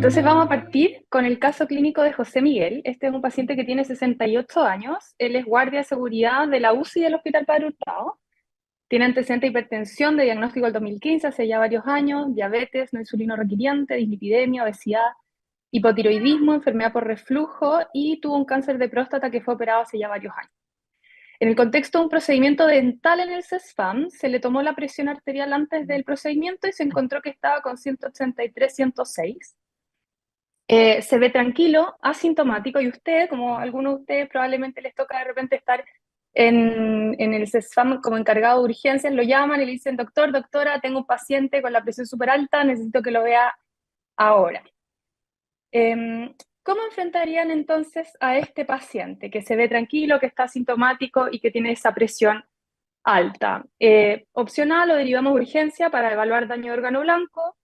Entonces vamos a partir con el caso clínico de José Miguel. Este es un paciente que tiene 68 años. Él es guardia de seguridad de la UCI del Hospital Padre Hurtado. Tiene antecedente de hipertensión de diagnóstico del 2015, hace ya varios años, diabetes no insulino requiriente, dislipidemia, obesidad, hipotiroidismo, enfermedad por reflujo y tuvo un cáncer de próstata que fue operado hace ya varios años. En el contexto de un procedimiento dental en el CESFAM, se le tomó la presión arterial antes del procedimiento y se encontró que estaba con 183/106. Se ve tranquilo, asintomático, y usted, como algunos de ustedes, probablemente les toca de repente estar en el CESFAM como encargado de urgencias, lo llaman y le dicen, doctor, doctora, tengo un paciente con la presión súper alta, necesito que lo vea ahora. ¿Cómo enfrentarían entonces a este paciente que se ve tranquilo, que está asintomático y que tiene esa presión alta? Opción A, lo derivamos a urgencia para evaluar daño de órgano blanco.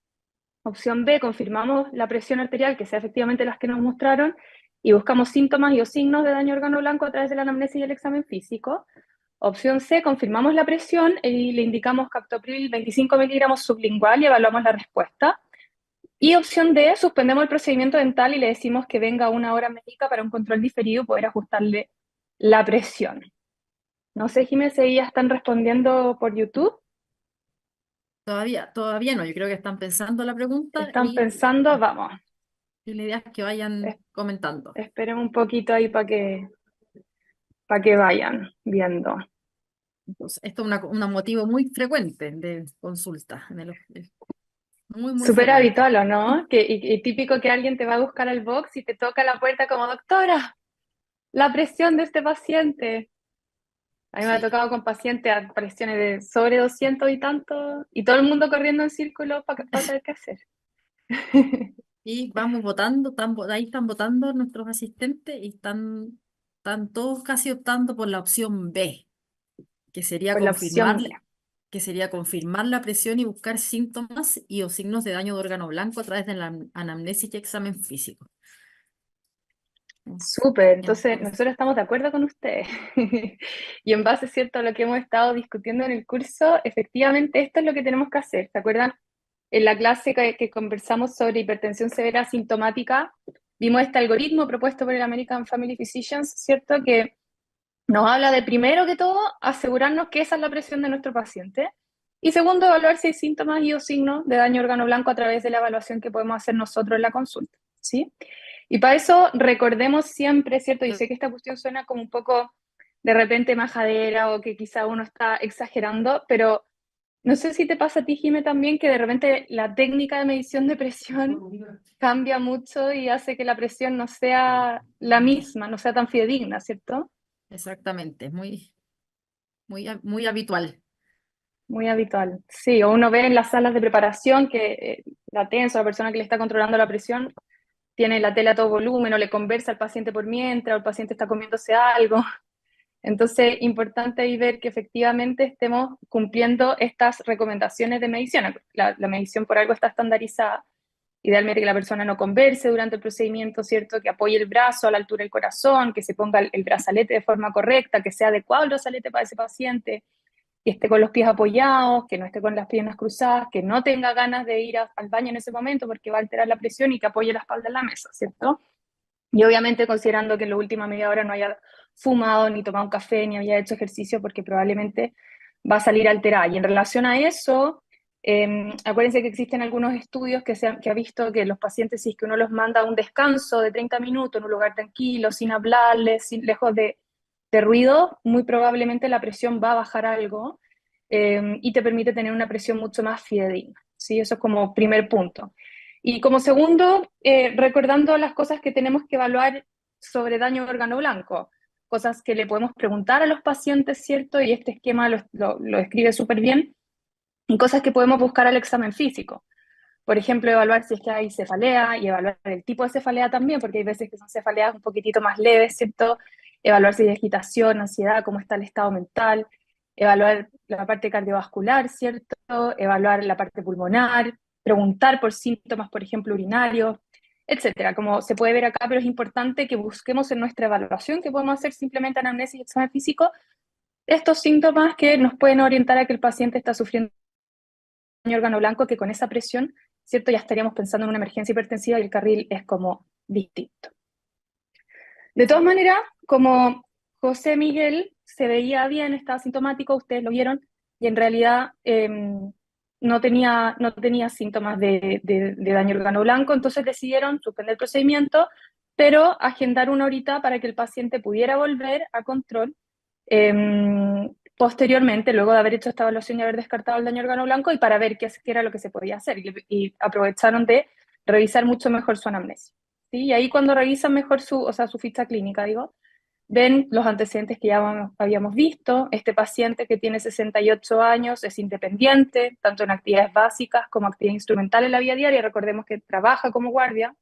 Opción B, confirmamos la presión arterial, que sea efectivamente las que nos mostraron, y buscamos síntomas y o signos de daño de órgano blanco a través de la anamnesis y el examen físico. Opción C, confirmamos la presión y le indicamos captopril 25 miligramos sublingual y evaluamos la respuesta. Y opción D, suspendemos el procedimiento dental y le decimos que venga a una hora médica para un control diferido y poder ajustarle la presión. No sé, Jiménez, si ya están respondiendo por YouTube. Todavía no, yo creo que están pensando la pregunta ¿Están pensando? Vamos, y la idea es que vayan comentando. esperemos un poquito ahí para que vayan viendo. Entonces, esto es un motivo muy frecuente de consulta, muy Súper frecuente. habitual, ¿o no? Y típico que alguien te va a buscar al box y te toca la puerta como, doctora, la presión de este paciente. A mí me ha Sí. tocado con pacientes a presiones de sobre 200 y tanto, y todo el mundo corriendo en círculo para saber qué hacer. Y vamos votando, ahí están votando nuestros asistentes y están todos casi optando por la opción B, que sería Por la opción B. que sería confirmar la presión y buscar síntomas y o signos de daño de órgano blanco a través de la anamnesis y examen físico. Súper, entonces Entonces, nosotros estamos de acuerdo con ustedes. Y en base, ¿cierto?, a lo que hemos estado discutiendo en el curso, efectivamente esto es lo que tenemos que hacer. ¿Se acuerdan? En la clase que conversamos sobre hipertensión severa asintomática, vimos este algoritmo propuesto por el American Family Physicians, ¿cierto? Que nos habla de, primero que todo, asegurarnos que esa es la presión de nuestro paciente. Y segundo, evaluar si hay síntomas y o signos de daño órgano blanco a través de la evaluación que podemos hacer nosotros en la consulta, ¿sí? Y para eso recordemos siempre, ¿cierto? Yo sé que esta cuestión suena como un poco de repente majadera o que quizá uno está exagerando, pero no sé si te pasa a ti, Jime, también que de repente la técnica de medición de presión cambia mucho y hace que la presión no sea la misma, no sea tan fidedigna, ¿cierto? exactamente, muy habitual. Muy habitual. Sí, o uno ve en las salas de preparación que la TENS o la persona que le está controlando la presión tiene la tela a todo volumen o le conversa al paciente por mientras o el paciente está comiéndose algo. Entonces, importante ahí ver que efectivamente estemos cumpliendo estas recomendaciones de medición. La medición por algo está estandarizada. Idealmente que la persona no converse durante el procedimiento, ¿cierto? Que apoye el brazo a la altura del corazón, que se ponga el brazalete de forma correcta, que sea adecuado el brazalete para ese paciente, que esté con los pies apoyados, que no esté con las piernas cruzadas, que no tenga ganas de ir al baño en ese momento porque va a alterar la presión y que apoye la espalda en la mesa, ¿cierto? Y obviamente considerando que en la última media hora no haya fumado, ni tomado un café, ni haya hecho ejercicio, porque probablemente va a salir alterada. Y en relación a eso, acuérdense que existen algunos estudios que ha visto que los pacientes, si es que uno los manda a un descanso de 30 minutos en un lugar tranquilo, sin hablarles, lejos de ruido, muy probablemente la presión va a bajar algo y te permite tener una presión mucho más fidedigna. ¿Sí? Eso es como primer punto. Y como segundo, recordando las cosas que tenemos que evaluar sobre daño de órgano blanco, cosas que le podemos preguntar a los pacientes, ¿cierto? Y este esquema lo describe súper bien, y cosas que podemos buscar al examen físico. Por ejemplo, evaluar si es que hay cefalea y evaluar el tipo de cefalea también, porque hay veces que son cefaleas un poquitito más leves, ¿cierto? Evaluar si hay agitación, ansiedad, cómo está el estado mental, evaluar la parte cardiovascular, ¿cierto? Evaluar la parte pulmonar, preguntar por síntomas, por ejemplo, urinarios, etcétera. Como se puede ver acá, pero es importante que busquemos en nuestra evaluación, que podemos hacer simplemente anamnesis y examen físico, estos síntomas que nos pueden orientar a que el paciente está sufriendo daño órgano blanco, que con esa presión ¿cierto? Ya estaríamos pensando en una emergencia hipertensiva y el carril es como distinto. De todas maneras, como José Miguel se veía bien, estaba sintomático, ustedes lo vieron, y en realidad no tenía síntomas de daño órgano blanco, entonces decidieron suspender el procedimiento, pero agendar una horita para que el paciente pudiera volver a control posteriormente, luego de haber hecho esta evaluación y haber descartado el daño órgano blanco, y para ver qué era lo que se podía hacer, y aprovecharon de revisar mucho mejor su anamnesis. ¿Sí? Y ahí cuando revisan mejor su ficha clínica, digo, ven los antecedentes que ya habíamos visto. Este paciente que tiene 68 años es independiente, tanto en actividades básicas como actividad instrumental en la vida diaria. Recordemos que trabaja como guardia.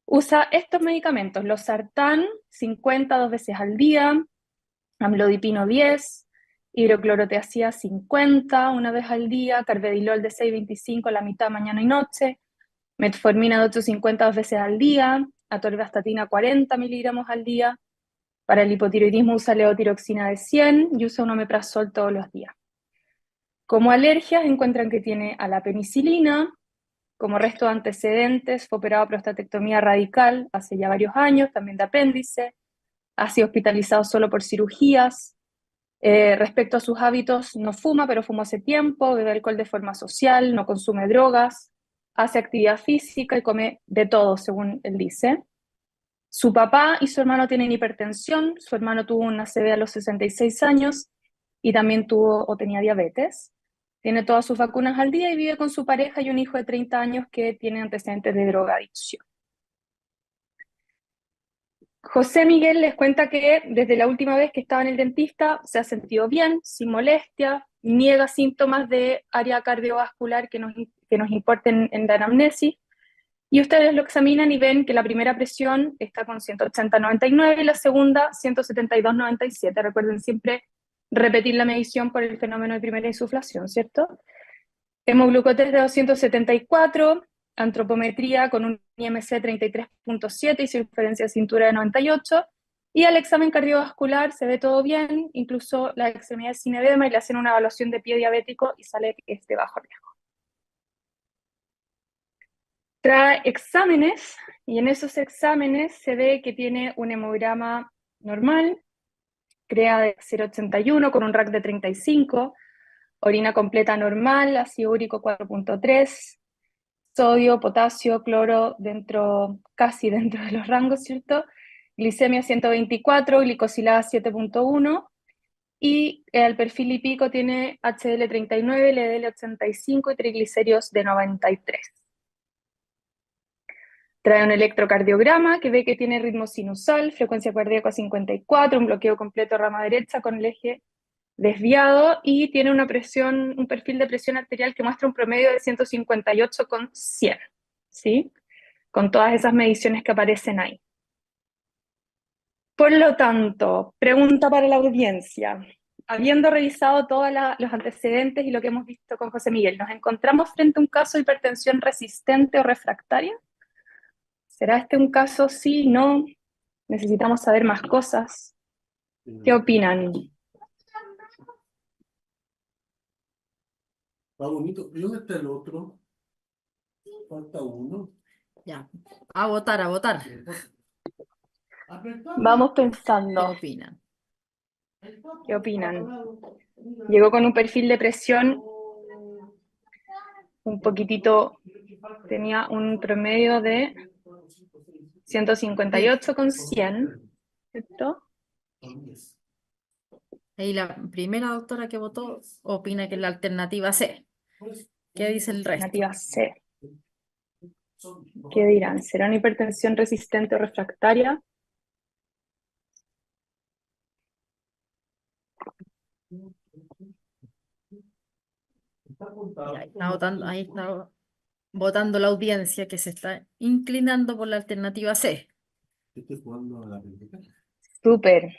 Usa estos medicamentos, los Sartán 50 dos veces al día, amlodipino 10, hidroclorotiazida 50 una vez al día, carvedilol de 6,25 la mitad mañana y noche, metformina de 850 dos veces al día, atorvastatina 40 miligramos al día. Para el hipotiroidismo usa levotiroxina de 100 y usa un omeprazol todos los días. Como alergias encuentran que tiene a la penicilina. Como resto de antecedentes, fue operado de prostatectomía radical hace ya varios años, también de apéndice. Ha sido hospitalizado solo por cirugías. Respecto a sus hábitos, no fuma, pero fumó hace tiempo, bebe alcohol de forma social, no consume drogas, hace actividad física y come de todo, según él dice. Su papá y su hermano tienen hipertensión, su hermano tuvo una ACV a los 66 años y también tuvo o tenía diabetes. Tiene todas sus vacunas al día y vive con su pareja y un hijo de 30 años que tiene antecedentes de drogadicción. José Miguel les cuenta que desde la última vez que estaba en el dentista se ha sentido bien, sin molestia, niega síntomas de área cardiovascular que nos importen en la anamnesis, y ustedes lo examinan y ven que la primera presión está con 180/99 y la segunda 172/97. Recuerden siempre repetir la medición por el fenómeno de primera insuflación, ¿cierto? Hemoglucotés de 274, antropometría con un IMC 33,7 y circunferencia de cintura de 98, y al examen cardiovascular se ve todo bien, incluso la extremidad sin edema, y le hacen una evaluación de pie diabético y sale que es de bajo riesgo. Trae exámenes y en esos exámenes se ve que tiene un hemograma normal, CREA de 0,81 con un RAC de 35, orina completa normal, ácido úrico 4,3, sodio, potasio, cloro casi dentro de los rangos, ¿cierto? Glicemia 124, glicosilada 7,1, y el perfil lipídico tiene HDL 39, LDL 85 y triglicéridos de 93. Trae un electrocardiograma que ve que tiene ritmo sinusal, frecuencia cardíaca 54, un bloqueo completo de rama derecha con el eje desviado, y tiene un perfil de presión arterial que muestra un promedio de 158/100, ¿sí? Con todas esas mediciones que aparecen ahí. Por lo tanto, pregunta para la audiencia. Habiendo revisado todos los antecedentes y lo que hemos visto con José Miguel, ¿nos encontramos frente a un caso de hipertensión resistente o refractaria? ¿Será este un caso sí, no? Necesitamos saber más cosas. ¿Qué opinan? Está bonito. ¿Y dónde está el otro? Falta uno. Ya, a votar, a votar. Vamos ¿Qué pensando. opinan? ¿Qué opinan? Llegó con un perfil de presión un poquitito, tenía un promedio de 158/100, ¿cierto? Y la primera doctora que votó opina que es la alternativa C. ¿Qué dice el resto? Alternativa C. ¿Qué dirán? ¿Será una hipertensión resistente o refractaria? Y ahí está votando la audiencia que se está inclinando por la alternativa C. Estoy jugando a la película. Súper.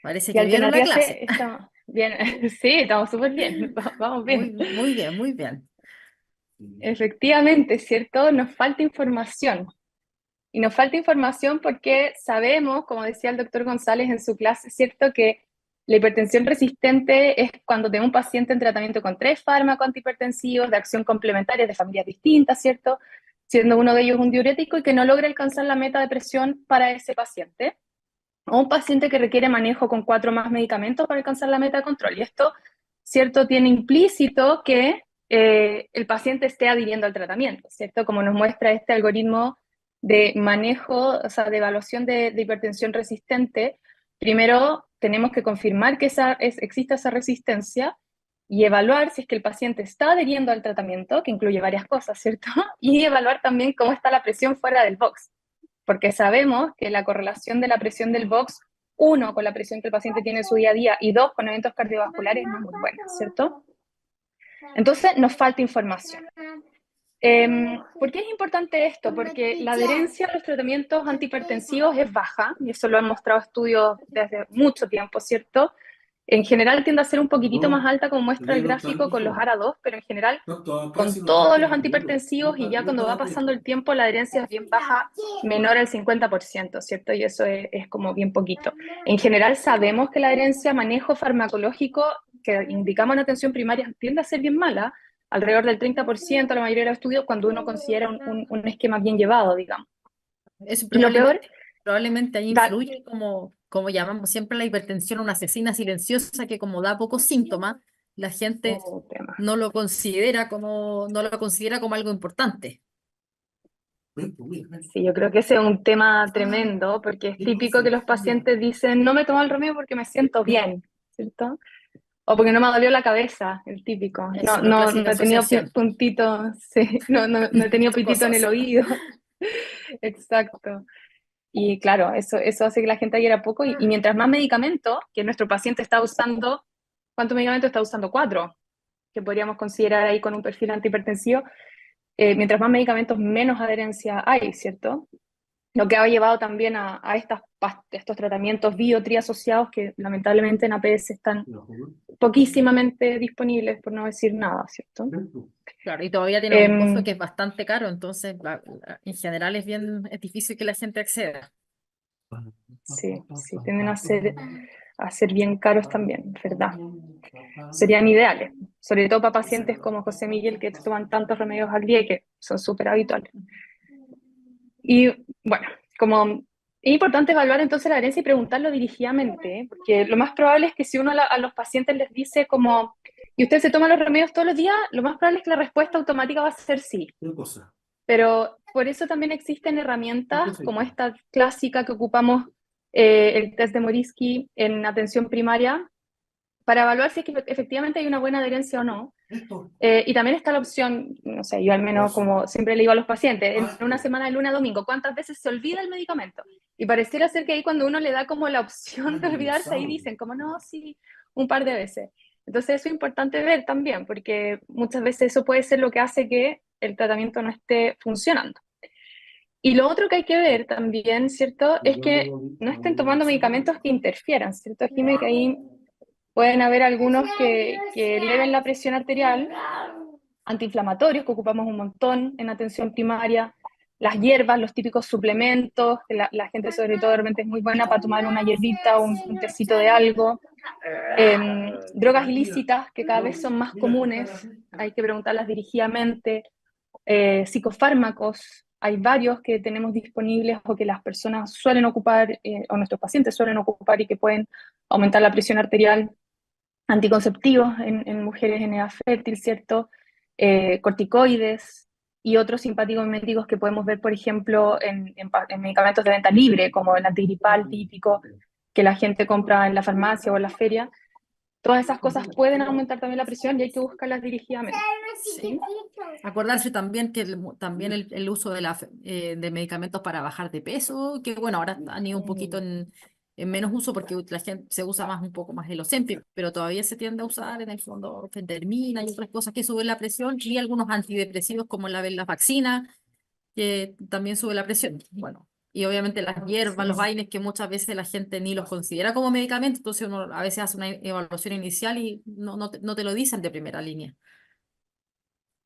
Parece ¿Qué que vieron la alternativa clase. C? Está bien. Sí, estamos súper bien. Vamos bien. Muy bien, muy bien. Efectivamente, ¿cierto? Nos falta información. Y nos falta información porque sabemos, como decía el doctor González en su clase, ¿cierto? Que La hipertensión resistente es cuando tengo un paciente en tratamiento con 3 fármacos antihipertensivos de acción complementaria de familias distintas, ¿cierto? Siendo uno de ellos un diurético y que no logra alcanzar la meta de presión para ese paciente. O un paciente que requiere manejo con 4 más medicamentos para alcanzar la meta de control. Y esto, ¿cierto?, tiene implícito que el paciente esté adhiriendo al tratamiento, ¿cierto? Como nos muestra este algoritmo de manejo, o sea, de evaluación de hipertensión resistente. Primero tenemos que confirmar que existe esa resistencia y evaluar si es que el paciente está adhiriendo al tratamiento, que incluye varias cosas, ¿cierto? Y evaluar también cómo está la presión fuera del box, porque sabemos que la correlación de la presión del box, uno, con la presión que el paciente tiene en su día a día, y dos, con eventos cardiovasculares, no es muy buena, ¿cierto? Entonces, nos falta información. ¿Por qué es importante esto? Porque la adherencia a los tratamientos antihipertensivos es baja, y eso lo han mostrado estudios desde mucho tiempo, ¿cierto? En general tiende a ser un poquitito más alta, como muestra el gráfico con los ARA2, pero en general con todos los antihipertensivos, y ya cuando va pasando el tiempo la adherencia es bien baja, menor al 50%, ¿cierto? Y eso es como bien poquito. En general sabemos que la adherencia a manejo farmacológico que indicamos en atención primaria tiende a ser bien mala, alrededor del 30%, la mayoría de los estudios, cuando uno considera un esquema bien llevado, digamos. Eso Y lo peor, probablemente ahí da, influye como llamamos siempre la hipertensión, una asesina silenciosa que como da pocos síntomas, la gente tema. no lo considera como algo importante. Sí, yo creo que ese es un tema tremendo, porque es típico que los pacientes dicen, no me tomo el remedio porque me siento bien, ¿cierto? O porque no me dolió la cabeza, el típico. Eso, la clásica No he tenido asociación. puntitos, sí, no he tenido pitito en el Cosas. oído. Exacto. Y claro, eso hace que la gente adhiera poco. Y mientras más medicamentos que nuestro paciente está usando, ¿cuántos medicamentos está usando? 4, que podríamos considerar ahí con un perfil antihipertensivo. Mientras más medicamentos, menos adherencia hay, ¿cierto? Lo que ha llevado también a estos tratamientos bio-tri asociados que lamentablemente en APS están poquísimamente disponibles, por no decir nada, ¿cierto? Claro, y todavía tienen un costo Em, que es bastante caro, entonces en general es difícil que la gente acceda. sí, tienden a ser bien caros también, ¿verdad? Serían ideales, sobre todo para pacientes como José Miguel que toman tantos remedios al día y que son súper habituales. Y bueno, como es importante evaluar entonces la adherencia y preguntarlo dirigidamente, ¿eh? Porque lo más probable es que si uno a los pacientes les dice como, ¿y usted se toma los remedios todos los días? Lo más probable es que la respuesta automática va a ser sí. Pero por eso también existen herramientas como esta clásica que ocupamos, el test de Morisky en atención primaria, para evaluar si es que efectivamente hay una buena adherencia o no. Y también está la opción, no sé, yo al menos como siempre le digo a los pacientes, en una semana de lunes a domingo, ¿cuántas veces se olvida el medicamento? Y pareciera ser que ahí cuando uno le da como la opción de olvidarse, ahí dicen como no, sí, un par de veces. Entonces eso es importante ver también, porque muchas veces eso puede ser lo que hace que el tratamiento no esté funcionando. Y lo otro que hay que ver también, ¿cierto? Es que no estén tomando medicamentos que interfieran, ¿cierto, Jimé? Que ahí pueden haber algunos que eleven la presión arterial, antiinflamatorios, que ocupamos un montón en atención primaria, las hierbas, los típicos suplementos, que la gente sobre todo realmente es muy buena para tomar una hierbita o un tecito de algo. Drogas ilícitas, que cada vez son más comunes, hay que preguntarlas dirigidamente. Psicofármacos, hay varios que tenemos disponibles o que las personas suelen ocupar, o nuestros pacientes suelen ocupar y que pueden aumentar la presión arterial. Anticonceptivos en mujeres en edad fértil, ¿cierto? Corticoides y otros simpáticos miméticos que podemos ver, por ejemplo, en medicamentos de venta libre, como el antigripal típico que la gente compra en la farmacia o en la feria. Todas esas cosas pueden aumentar también la presión y hay que buscarlas dirigidamente. ¿Sí? Acordarse también que también el uso de medicamentos para bajar de peso, que bueno, ahora han ido un poquito en menos uso porque la gente se usa más un poco más el Ozempic, pero todavía se tiende a usar en el fondo fentermina y otras cosas que suben la presión y algunos antidepresivos como la venlafaxina que también sube la presión. Bueno, y obviamente las hierbas, los vaines que muchas veces la gente ni los considera como medicamentos, entonces uno a veces hace una evaluación inicial y no te lo dicen de primera línea.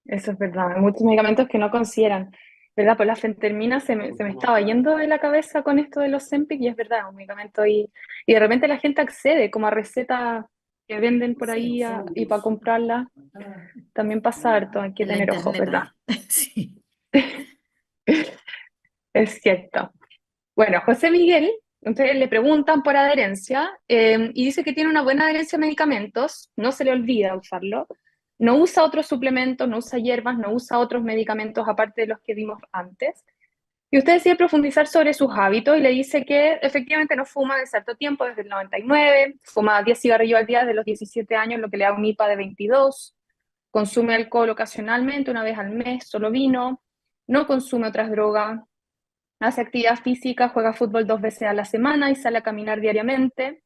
Eso es verdad, hay muchos medicamentos que no consideran. ¿verdad? Pues la fentermina se me estaba yendo de la cabeza con esto de los Ozempic y es verdad, es un medicamento y de repente la gente accede como a recetas que venden por ahí y para comprarla también pasa harto, hay que En la tener ojos, internet, ¿verdad? sí. Es cierto. Bueno, José Miguel, ustedes le preguntan por adherencia y dice que tiene una buena adherencia a medicamentos, no se le olvida usarlo, no usa otros suplementos, no usa hierbas, no usa otros medicamentos aparte de los que vimos antes. Y usted decide profundizar sobre sus hábitos y le dice que efectivamente no fuma de cierto tiempo, desde el 99, fuma 10 cigarrillos al día desde los 17 años, lo que le da un IPA de 22, consume alcohol ocasionalmente, una vez al mes, solo vino, no consume otras drogas, hace actividad física, juega fútbol 2 veces a la semana y sale a caminar diariamente.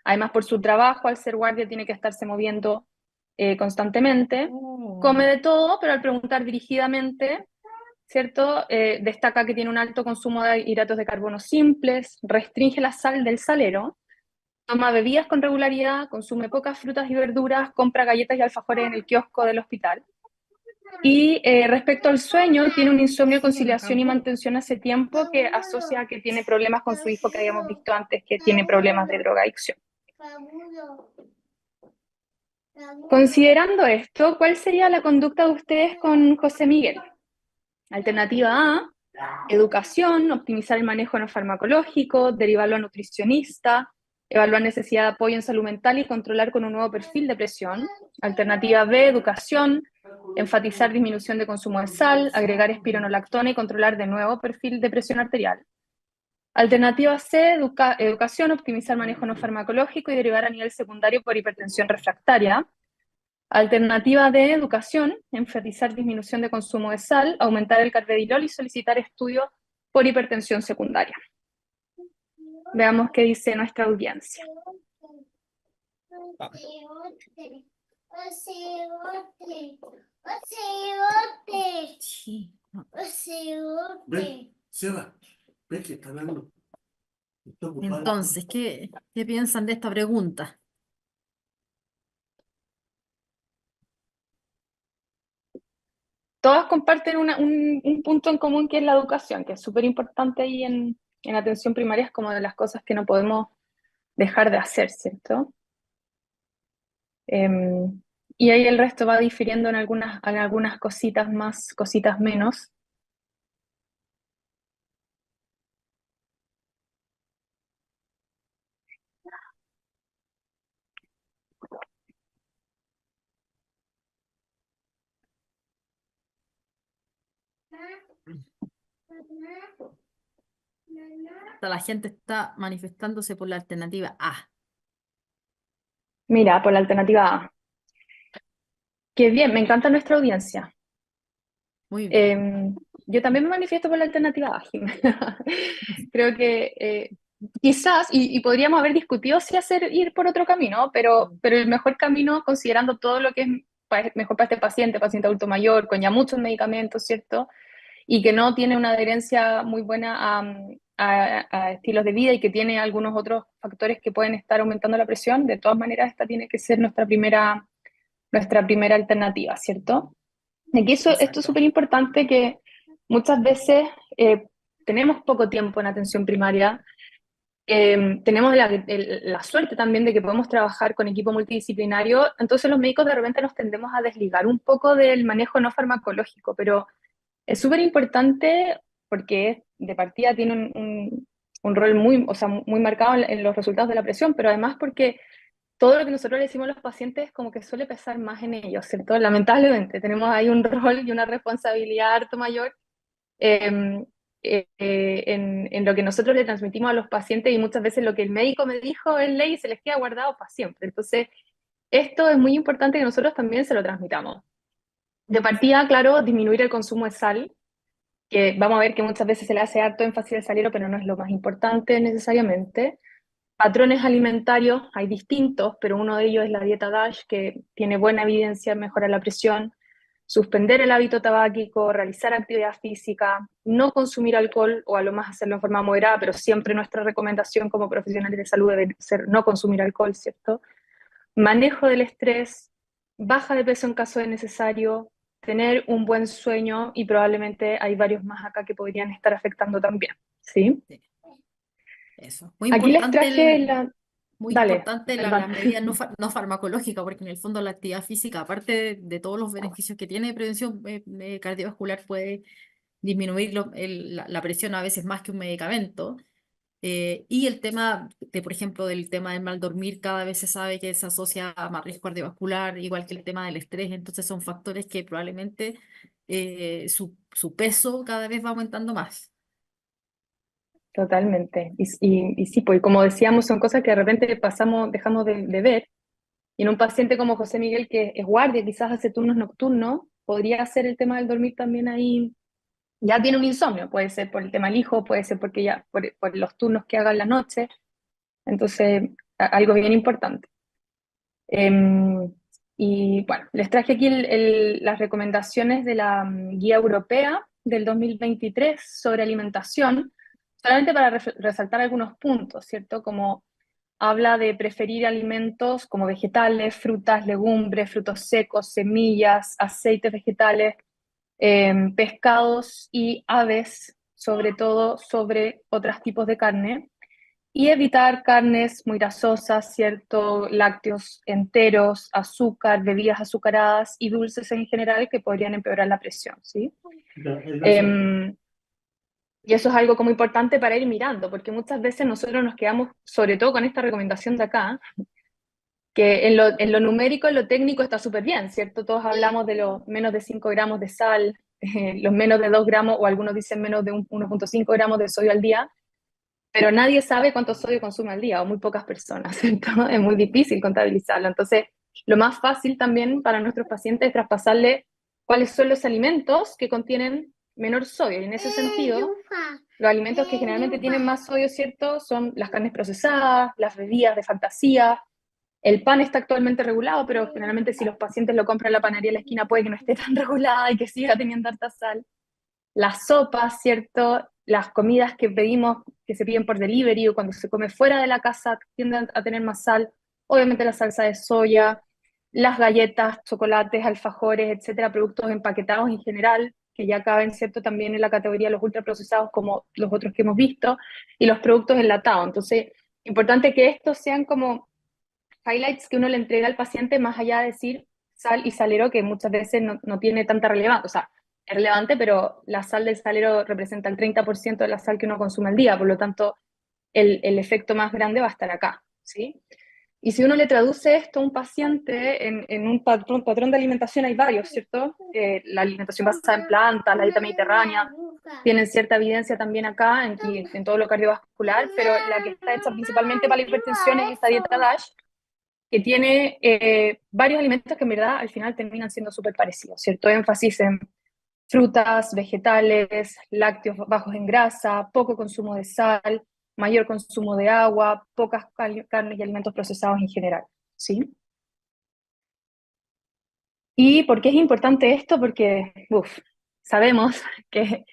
Además, por su trabajo, al ser guardia, tiene que estarse moviendo constantemente. Come de todo, pero al preguntar dirigidamente, ¿cierto? Destaca que tiene un alto consumo de hidratos de carbono simples, restringe la sal del salero, toma bebidas con regularidad, consume pocas frutas y verduras, compra galletas y alfajores en el kiosco del hospital. Y respecto al sueño, tiene un insomnio, conciliación y mantención hace tiempo que asocia a que tiene problemas con su hijo que habíamos visto antes, que tiene problemas de drogadicción. Considerando esto, ¿cuál sería la conducta de ustedes con José Miguel? Alternativa A, educación, optimizar el manejo no farmacológico, derivarlo a nutricionista, evaluar necesidad de apoyo en salud mental y controlar con un nuevo perfil de presión. Alternativa B, educación, enfatizar disminución de consumo de sal, agregar espironolactona y controlar de nuevo perfil de presión arterial. Alternativa C, educación, optimizar manejo no farmacológico y derivar a nivel secundario por hipertensión refractaria. Alternativa D, educación, enfatizar disminución de consumo de sal, aumentar el carvedilol y solicitar estudios por hipertensión secundaria. Veamos qué dice nuestra audiencia. Sí. Ven, Seba, ve que está dando. Está ocupado. Entonces, ¿qué piensan de esta pregunta? Todas comparten un punto en común que es la educación, que es súper importante ahí en atención primaria, es como de las cosas que no podemos dejar de hacer, ¿cierto? Y ahí el resto va difiriendo en algunas cositas más, cositas menos. La gente está manifestándose por la alternativa A. Mira, por la alternativa A. Qué bien, me encanta nuestra audiencia. Muy bien. Yo también me manifiesto por la alternativa A, Jimena. Creo que quizás, y podríamos haber discutido si ir por otro camino, pero el mejor camino, considerando todo lo que es mejor para este paciente adulto mayor, con ya muchos medicamentos, ¿cierto? Y que no tiene una adherencia muy buena a estilos de vida y que tiene algunos otros factores que pueden estar aumentando la presión, de todas maneras esta tiene que ser nuestra primera alternativa, ¿cierto? Aquí esto es Exacto. súper importante que muchas veces tenemos poco tiempo en atención primaria, tenemos la suerte también de que podemos trabajar con equipo multidisciplinario, entonces los médicos de repente nos tendemos a desligar un poco del manejo no farmacológico, pero es súper importante porque de partida tiene un rol muy, o sea, muy marcado en los resultados de la presión, pero además porque todo lo que nosotros le decimos a los pacientes como que suele pesar más en ellos, ¿cierto? Lamentablemente tenemos ahí un rol y una responsabilidad harto mayor eh, en lo que nosotros le transmitimos a los pacientes y muchas veces lo que el médico me dijo es ley y se les queda guardado para siempre. Entonces, esto es muy importante que nosotros también se lo transmitamos. De partida, claro, disminuir el consumo de sal, que vamos a ver que muchas veces se le hace harto énfasis al salero, pero no es lo más importante necesariamente. Patrones alimentarios hay distintos, pero uno de ellos es la dieta DASH, que tiene buena evidencia en mejorar la presión. Suspender el hábito tabáquico, realizar actividad física, no consumir alcohol o a lo más hacerlo en forma moderada, pero siempre nuestra recomendación como profesionales de salud debe ser no consumir alcohol, ¿cierto? Manejo del estrés, baja de peso en caso de necesario, tener un buen sueño y probablemente hay varios más acá que podrían estar afectando también, ¿sí? Sí, eso. Aquí les traje la... Muy Dale, importante perdón. las medidas no farmacológicas, porque en el fondo la actividad física, aparte de todos los beneficios que tiene de prevención cardiovascular, puede disminuir la presión a veces más que un medicamento. Y el tema de, por ejemplo, del tema del mal dormir, cada vez se sabe que se asocia a más riesgo cardiovascular, igual que el tema del estrés. Entonces son factores que probablemente su peso cada vez va aumentando más. Totalmente. Y sí, pues como decíamos, son cosas que de repente pasamos, dejamos de ver. Y en un paciente como José Miguel, que es guardia, quizás hace turnos nocturnos, podría ser el tema del dormir también ahí. Ya tiene un insomnio, puede ser por el tema del hijo, puede ser porque ya por los turnos que haga en la noche. Entonces, algo bien importante. Em, y bueno, les traje aquí las recomendaciones de la Guía Europea del 2023 sobre alimentación, solamente para resaltar algunos puntos, ¿cierto? Como habla de preferir alimentos como vegetales, frutas, legumbres, frutos secos, semillas, aceites vegetales, pescados y aves, sobre todo sobre otros tipos de carne, y evitar carnes muy grasosas, ¿cierto? Lácteos enteros, azúcar, bebidas azucaradas y dulces en general que podrían empeorar la presión, ¿sí? Em, y eso es algo como importante para ir mirando, porque muchas veces nosotros nos quedamos, sobre todo con esta recomendación de acá, que en lo numérico, en lo técnico está súper bien, ¿cierto? Todos hablamos de los menos de 5 gramos de sal, los menos de 2 gramos, o algunos dicen menos de 1,5 gramos de sodio al día, pero nadie sabe cuánto sodio consume al día, o muy pocas personas, ¿cierto? Es muy difícil contabilizarlo. Entonces, lo más fácil también para nuestros pacientes es traspasarle cuáles son los alimentos que contienen menor sodio. Y en ese sentido, los alimentos que generalmente tienen más sodio, ¿cierto? Son las carnes procesadas, las bebidas de fantasía. El pan está actualmente regulado, pero generalmente si los pacientes lo compran en la panadería de la esquina puede que no esté tan regulada y que siga teniendo harta sal. Las sopas, ¿cierto? Las comidas que pedimos, que se piden por delivery o cuando se come fuera de la casa, tienden a tener más sal. Obviamente la salsa de soya, las galletas, chocolates, alfajores, etcétera, productos empaquetados en general, que ya caben, ¿cierto? También en la categoría de los ultraprocesados como los otros que hemos visto, y los productos enlatados. Entonces, importante que estos sean como highlights que uno le entrega al paciente más allá de decir sal y salero, que muchas veces no tiene tanta relevancia. O sea, es relevante, pero la sal del salero representa el 30% de la sal que uno consume al día, por lo tanto, el efecto más grande va a estar acá, ¿sí? Y si uno le traduce esto a un paciente en un patrón de alimentación, hay varios, ¿cierto? La alimentación basada en plantas, la dieta mediterránea, tienen cierta evidencia también acá en todo lo cardiovascular, pero la que está hecha principalmente para la hipertensión es esta dieta DASH, que tiene varios alimentos que en verdad al final terminan siendo súper parecidos, ¿cierto? Énfasis en frutas, vegetales, lácteos bajos en grasa, poco consumo de sal, mayor consumo de agua, pocas carnes y alimentos procesados en general, ¿sí? ¿Y por qué es importante esto? Porque sabemos que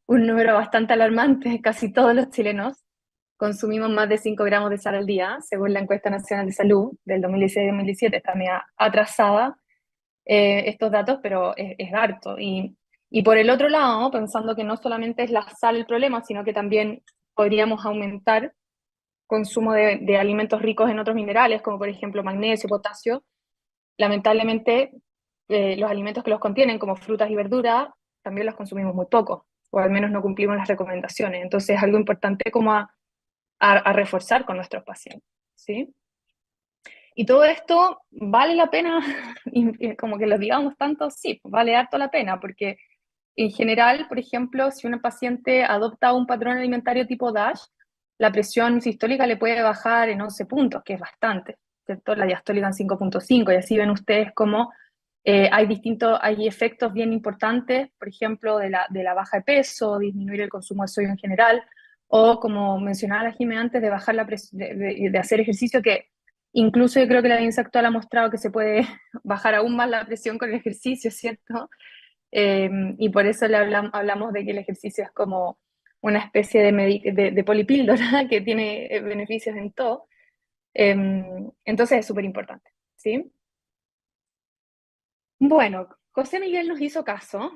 un número bastante alarmante, casi todos los chilenos consumimos más de 5 gramos de sal al día, según la encuesta nacional de salud del 2016-2017, está media atrasada estos datos, pero es harto. Y por el otro lado, pensando que no solamente es la sal el problema, sino que también podríamos aumentar consumo de alimentos ricos en otros minerales, como por ejemplo magnesio, potasio, lamentablemente los alimentos que los contienen, como frutas y verduras, también los consumimos muy poco, o al menos no cumplimos las recomendaciones. Entonces es algo importante como a reforzar con nuestros pacientes, ¿sí? Y todo esto vale la pena, y como que lo digamos tanto, sí, pues vale harto la pena, porque en general, por ejemplo, si una paciente adopta un patrón alimentario tipo DASH, la presión sistólica le puede bajar en 11 puntos, que es bastante, ¿cierto? La diastólica en 5,5, y así ven ustedes cómo hay efectos bien importantes, por ejemplo, de la baja de peso, disminuir el consumo de sodio en general, o como mencionaba la Jimé antes, de bajar la presión, de hacer ejercicio, que incluso yo creo que la evidencia actual ha mostrado que se puede bajar aún más la presión con el ejercicio, ¿cierto? Y por eso hablamos de que el ejercicio es como una especie de polipíldora que tiene beneficios en todo. Entonces es súper importante, ¿sí? Bueno, José Miguel nos hizo caso,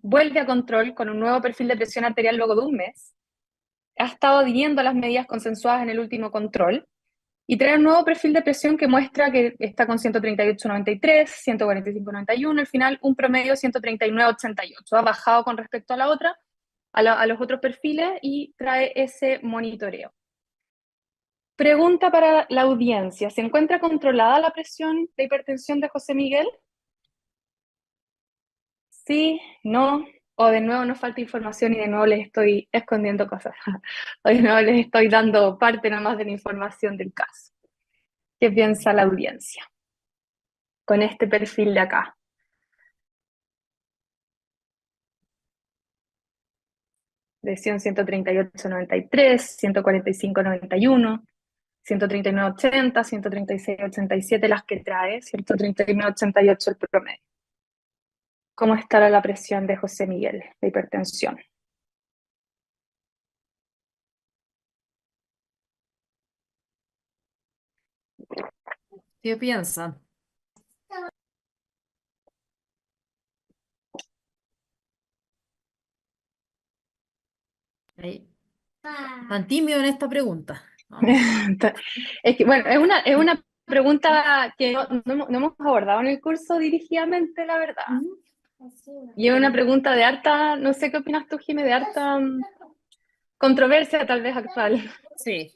vuelve a control con un nuevo perfil de presión arterial luego de un mes, ha estado adhiriendo a las medidas consensuadas en el último control y trae un nuevo perfil de presión que muestra que está con 138,93, 145,91, al final un promedio 139,88. Ha bajado con respecto a la otra, a los otros perfiles y trae ese monitoreo. Pregunta para la audiencia, ¿se encuentra controlada la presión de hipertensión de José Miguel? Sí, no, o de nuevo nos falta información y de nuevo les estoy escondiendo cosas. O de nuevo les estoy dando parte nomás de la información del caso. ¿Qué piensa la audiencia con este perfil de acá? Lesión 138,93, 145,91, 139,80, 136,87 las que trae, 139,88 el promedio. ¿Cómo estará la presión de José Miguel de hipertensión? ¿Qué piensan? Ahí. Tan tímido en esta pregunta. Vamos. Es que, bueno, es una pregunta que no hemos abordado en el curso dirigidamente, la verdad. Y es una pregunta de harta, no sé qué opinas tú, Jimé, de harta controversia tal vez actual. Sí,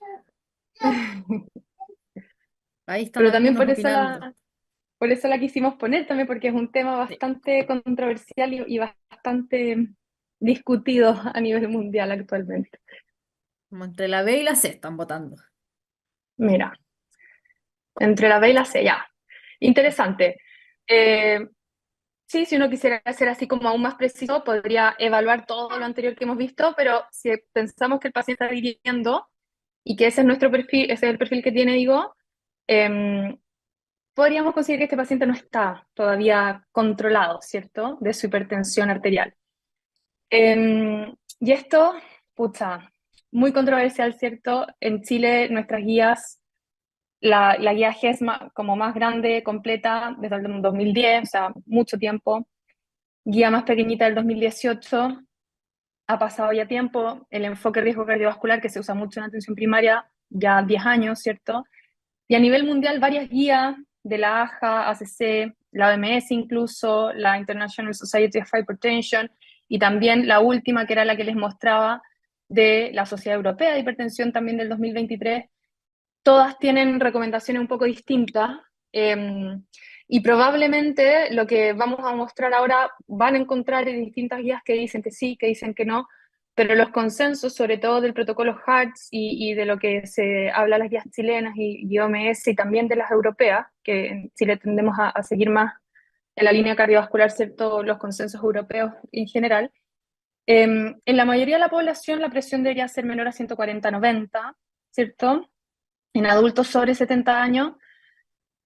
ahí están Pero también algunos opinando. por eso la quisimos poner también, porque es un tema Sí, bastante controversial y bastante discutido a nivel mundial actualmente. como entre la B y la C están votando. Mira, entre la B y la C, ya. Interesante. Sí, si uno quisiera hacer así como aún más preciso, podría evaluar todo lo anterior que hemos visto, pero si pensamos que el paciente está viviendo y que ese es nuestro perfil, ese es el perfil que tiene, digo, em, podríamos considerar que este paciente no está todavía controlado, ¿cierto?, de su hipertensión arterial. Y esto, pucha, muy controversial, ¿cierto? En Chile, nuestras guías, la guía GESMA como más grande, completa, desde el 2010, o sea, mucho tiempo. Guía más pequeñita del 2018, ha pasado ya tiempo. El enfoque riesgo cardiovascular, que se usa mucho en atención primaria, ya 10 años, ¿cierto? Y a nivel mundial, varias guías de la AJA, ACC, la OMS incluso, la International Society of Hypertension, y también la última, que era la que les mostraba, de la Sociedad Europea de Hipertensión, también del 2023, todas tienen recomendaciones un poco distintas, y probablemente lo que vamos a mostrar ahora van a encontrar en distintas guías que dicen que sí, que dicen que no, pero los consensos, sobre todo del protocolo HEARTS y de lo que se habla en las guías chilenas y OMS y también de las europeas, que en Chile tendemos a seguir más en la línea cardiovascular, ¿cierto?, los consensos europeos en general. En la mayoría de la población la presión debería ser menor a 140/90, ¿cierto? En adultos sobre 70 años,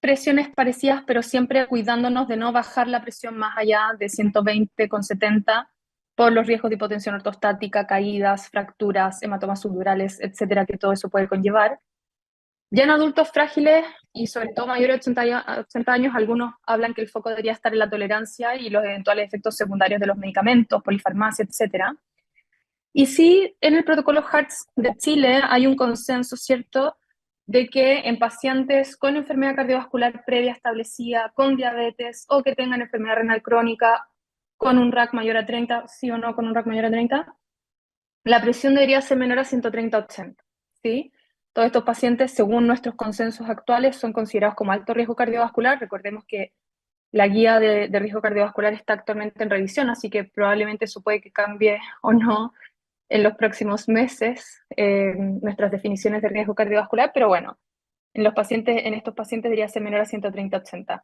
presiones parecidas, pero siempre cuidándonos de no bajar la presión más allá de 120/70 por los riesgos de hipotensión ortostática, caídas, fracturas, hematomas subdurales, etcétera, que todo eso puede conllevar. Ya en adultos frágiles y sobre todo mayores de 80 años, algunos hablan que el foco debería estar en la tolerancia y los eventuales efectos secundarios de los medicamentos, polifarmacia, etcétera. Y sí, en el protocolo HEARTS de Chile hay un consenso, ¿cierto?, de que en pacientes con enfermedad cardiovascular previa establecida, con diabetes o que tengan enfermedad renal crónica, con un RAC mayor a 30, sí o no con un RAC mayor a 30, la presión debería ser menor a 130/80, ¿sí? Todos estos pacientes, según nuestros consensos actuales, son considerados como alto riesgo cardiovascular. Recordemos que la guía de riesgo cardiovascular está actualmente en revisión, así que probablemente eso puede que cambie o no en los próximos meses nuestras definiciones de riesgo cardiovascular, pero bueno, en estos pacientes debería ser menor a 130/80.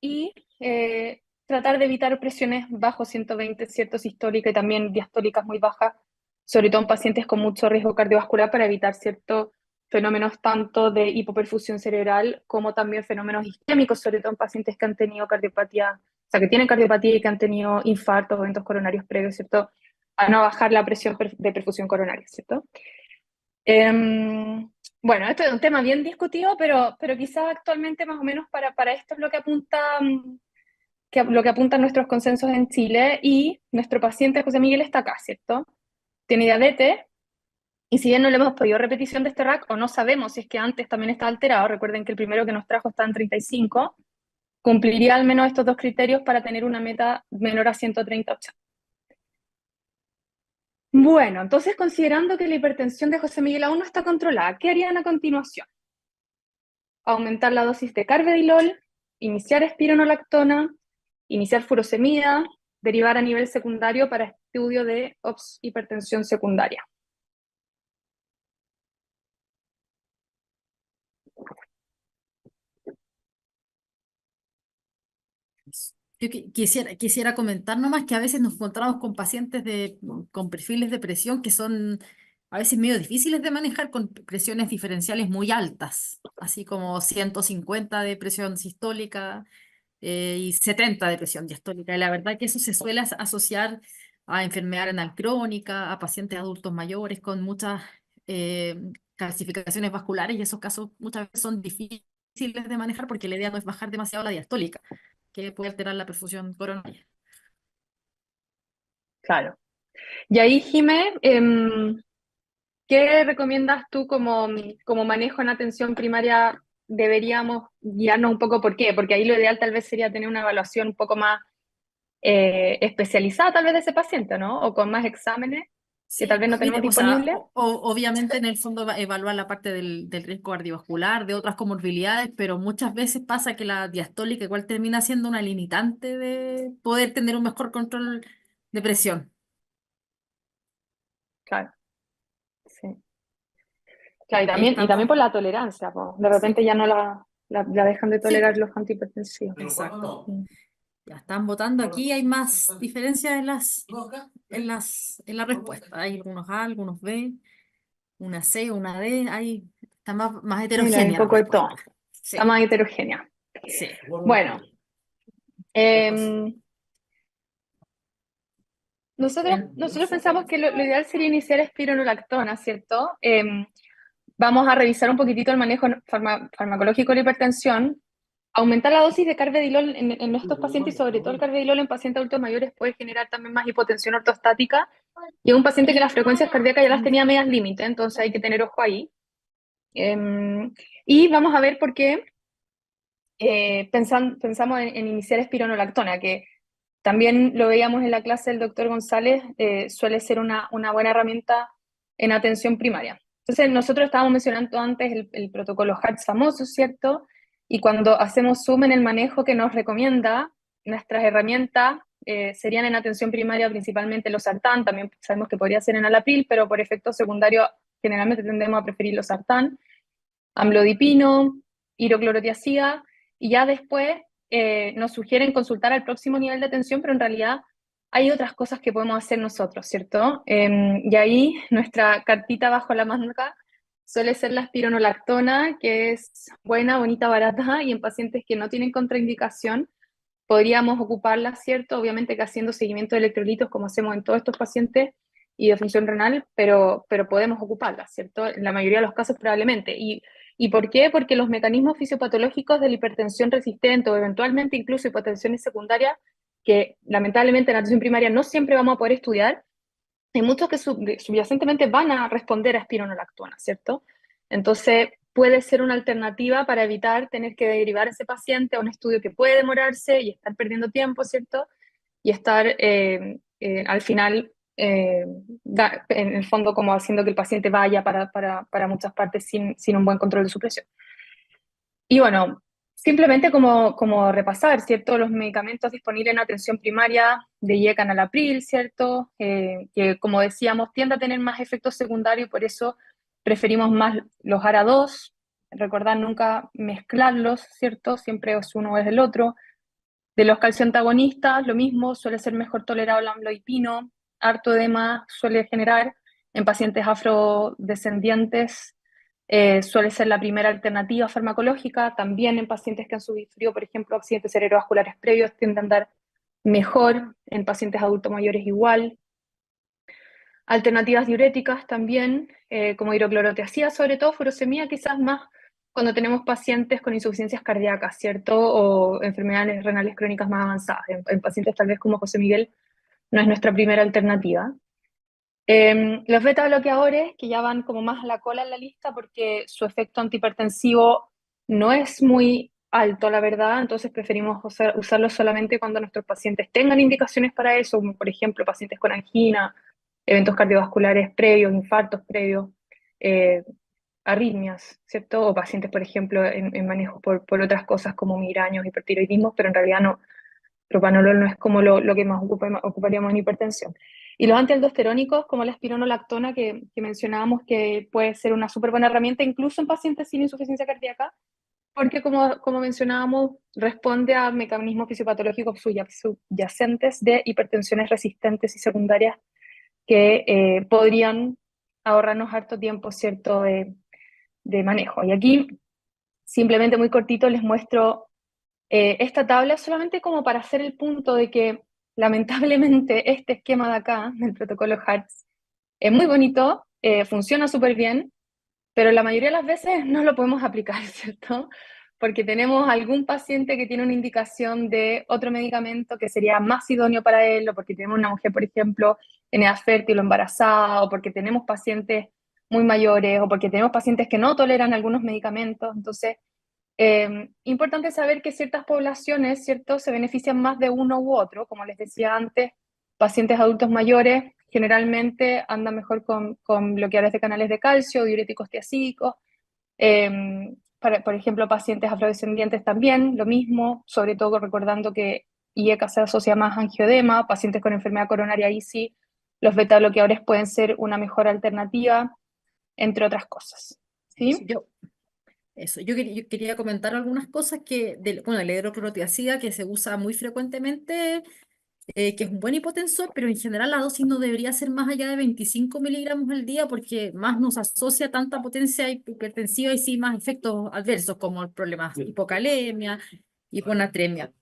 Y tratar de evitar presiones bajo 120, ¿cierto?, sistólica y también diastólicas muy bajas, sobre todo en pacientes con mucho riesgo cardiovascular, para evitar ciertos fenómenos tanto de hipoperfusión cerebral como también fenómenos isquémicos, sobre todo en pacientes que han tenido cardiopatía, o sea, que tienen cardiopatía y que han tenido infartos o eventos coronarios previos, ¿cierto?, a no bajar la presión de perfusión coronaria, ¿cierto? Bueno, esto es un tema bien discutido, pero quizás actualmente más o menos para esto es lo que apunta, lo que apuntan nuestros consensos en Chile, y nuestro paciente José Miguel está acá, ¿cierto? Tiene diabetes, y si bien no le hemos pedido repetición de este RAC, o no sabemos si es que antes también está alterado, recuerden que el primero que nos trajo está en 35, cumpliría al menos estos dos criterios para tener una meta menor a 130/80. Bueno, entonces considerando que la hipertensión de José Miguel aún no está controlada, ¿qué harían a continuación? Aumentar la dosis de carvedilol, iniciar espironolactona, iniciar furosemida, derivar a nivel secundario para estudio de hipertensión secundaria. Yo quisiera comentar nomás que a veces nos encontramos con pacientes con perfiles de presión que son a veces medio difíciles de manejar, con presiones diferenciales muy altas, así como 150 de presión sistólica y 70 de presión diastólica. Y la verdad que eso se suele asociar a enfermedad renal crónica, a pacientes adultos mayores con muchas eh, calcificaciones vasculares, y esos casos muchas veces son difíciles de manejar porque la idea no es bajar demasiado la diastólica, que puede alterar la perfusión coronaria. Claro. Y ahí, Jimé, ¿qué recomiendas tú como manejo en atención primaria? Deberíamos guiarnos un poco por qué, porque ahí lo ideal tal vez sería tener una evaluación un poco más especializada tal vez de ese paciente, ¿no? O con más exámenes que tal Sí, vez no mire, tenemos o sea, disponibles. obviamente en el fondo evaluar la parte del riesgo cardiovascular, de otras comorbilidades, pero muchas veces pasa que la diastólica igual termina siendo una limitante de poder tener un mejor control de presión. Claro, sí. Claro, Ahí y también estamos. por la tolerancia, po. De Sí, repente ya no la dejan de sí, tolerar po, los antihipertensivos. exacto. Mm. Ya están votando aquí, hay más diferencias en la respuesta. Hay algunos A, algunos B, una C, una D, está más Mira, hay un heterogénea la poco de todo. respuesta. Está Sí, más heterogénea. sí. Bueno, em, nosotros pensamos que lo ideal sería iniciar espironolactona, ¿cierto? Vamos a revisar un poquitito el manejo farmacológico de la hipertensión. Aumentar la dosis de carvedilol en estos pacientes, y sobre todo el carvedilol en pacientes adultos mayores, puede generar también más hipotensión ortostática. Y es un paciente que las frecuencias cardíacas ya las tenía medias límite, entonces hay que tener ojo ahí. Y vamos a ver por qué pensamos en iniciar espironolactona, que también lo veíamos en la clase del doctor González, suele ser una buena herramienta en atención primaria. Entonces, nosotros estábamos mencionando antes el protocolo HARTS famoso, ¿cierto? Y cuando hacemos zoom en el manejo que nos recomienda, nuestras herramientas serían en atención primaria principalmente los sartán, también sabemos que podría ser en alapril, pero por efecto secundario generalmente tendemos a preferir los sartán, amlodipino, hidroclorotiazida, y ya después nos sugieren consultar al próximo nivel de atención, pero en realidad hay otras cosas que podemos hacer nosotros, ¿cierto? Y ahí nuestra cartita bajo la manga suele ser la espironolactona, que es buena, bonita, barata, y en pacientes que no tienen contraindicación podríamos ocuparla, ¿cierto? Obviamente que haciendo seguimiento de electrolitos como hacemos en todos estos pacientes y de función renal, pero podemos ocuparla, ¿cierto? En la mayoría de los casos probablemente. ¿Y por qué? Porque los mecanismos fisiopatológicos de la hipertensión resistente o eventualmente incluso hipotensiones secundarias, que lamentablemente en la atención primaria no siempre vamos a poder estudiar, hay muchos que subyacentemente van a responder a espironolactona, ¿cierto? Entonces, puede ser una alternativa para evitar tener que derivar a ese paciente a un estudio que puede demorarse y estar perdiendo tiempo, ¿cierto? Y estar al final, en el fondo, como haciendo que el paciente vaya para muchas partes sin un buen control de su presión. Y bueno, simplemente como repasar, ¿cierto? Los medicamentos disponibles en atención primaria de enalapril, ¿cierto? Que como decíamos, tiende a tener más efectos secundarios y por eso preferimos más los ARA2. Recordar nunca mezclarlos, ¿cierto? Siempre es uno o es el otro. De los calcioantagonistas, lo mismo, suele ser mejor tolerado el amlodipino. Harto edema suele generar en pacientes afrodescendientes, suele ser la primera alternativa farmacológica. También en pacientes que han sufrido, por ejemplo, accidentes cerebrovasculares previos, tienden a andar mejor. En pacientes adultos mayores igual. Alternativas diuréticas también, como hidroclorotiazida, sobre todo furosemida, quizás más cuando tenemos pacientes con insuficiencias cardíacas, ¿cierto? O enfermedades renales crónicas más avanzadas. En pacientes tal vez como José Miguel no es nuestra primera alternativa. Los beta bloqueadores, que ya van como más a la cola en la lista porque su efecto antihipertensivo no es muy alto, la verdad, entonces preferimos usarlos solamente cuando nuestros pacientes tengan indicaciones para eso, como por ejemplo pacientes con angina, eventos cardiovasculares previos, infartos previos, eh, arritmias, ¿cierto? O pacientes, por ejemplo, en manejo por otras cosas como migrañas, hipertiroidismo, pero en realidad no, propanolol no es como lo que más ocuparíamos en hipertensión. Y los antialdosterónicos, como la espironolactona, que mencionábamos, que puede ser una súper buena herramienta incluso en pacientes sin insuficiencia cardíaca, porque como mencionábamos, responde a mecanismos fisiopatológicos subyacentes de hipertensiones resistentes y secundarias que podrían ahorrarnos harto tiempo, ¿cierto?, de manejo. Y aquí, simplemente muy cortito, les muestro esta tabla solamente como para hacer el punto de que lamentablemente este esquema de acá, del protocolo HARTS, es muy bonito, funciona súper bien, pero la mayoría de las veces no lo podemos aplicar, ¿cierto? Porque tenemos algún paciente que tiene una indicación de otro medicamento que sería más idóneo para él, o porque tenemos una mujer, por ejemplo, en edad fértil o embarazada, o porque tenemos pacientes muy mayores, o porque tenemos pacientes que no toleran algunos medicamentos. Entonces, importante saber que ciertas poblaciones, ¿cierto?, se benefician más de uno u otro. Como les decía antes, pacientes adultos mayores generalmente andan mejor con bloqueadores de canales de calcio, diuréticos tiacídicos. Por ejemplo, pacientes afrodescendientes también, lo mismo, sobre todo recordando que IECA se asocia más a angioedema, pacientes con enfermedad coronaria, ahí sí, los beta bloqueadores pueden ser una mejor alternativa, entre otras cosas. ¿Sí? Yo quería comentar algunas cosas bueno, la hidroclorotiazida que se usa muy frecuentemente, que es un buen hipotensor, pero en general la dosis no debería ser más allá de 25 miligramos al día porque más nos asocia tanta potencia hipertensiva y sí más efectos adversos como problemas de hipocalemia, hiponatremia.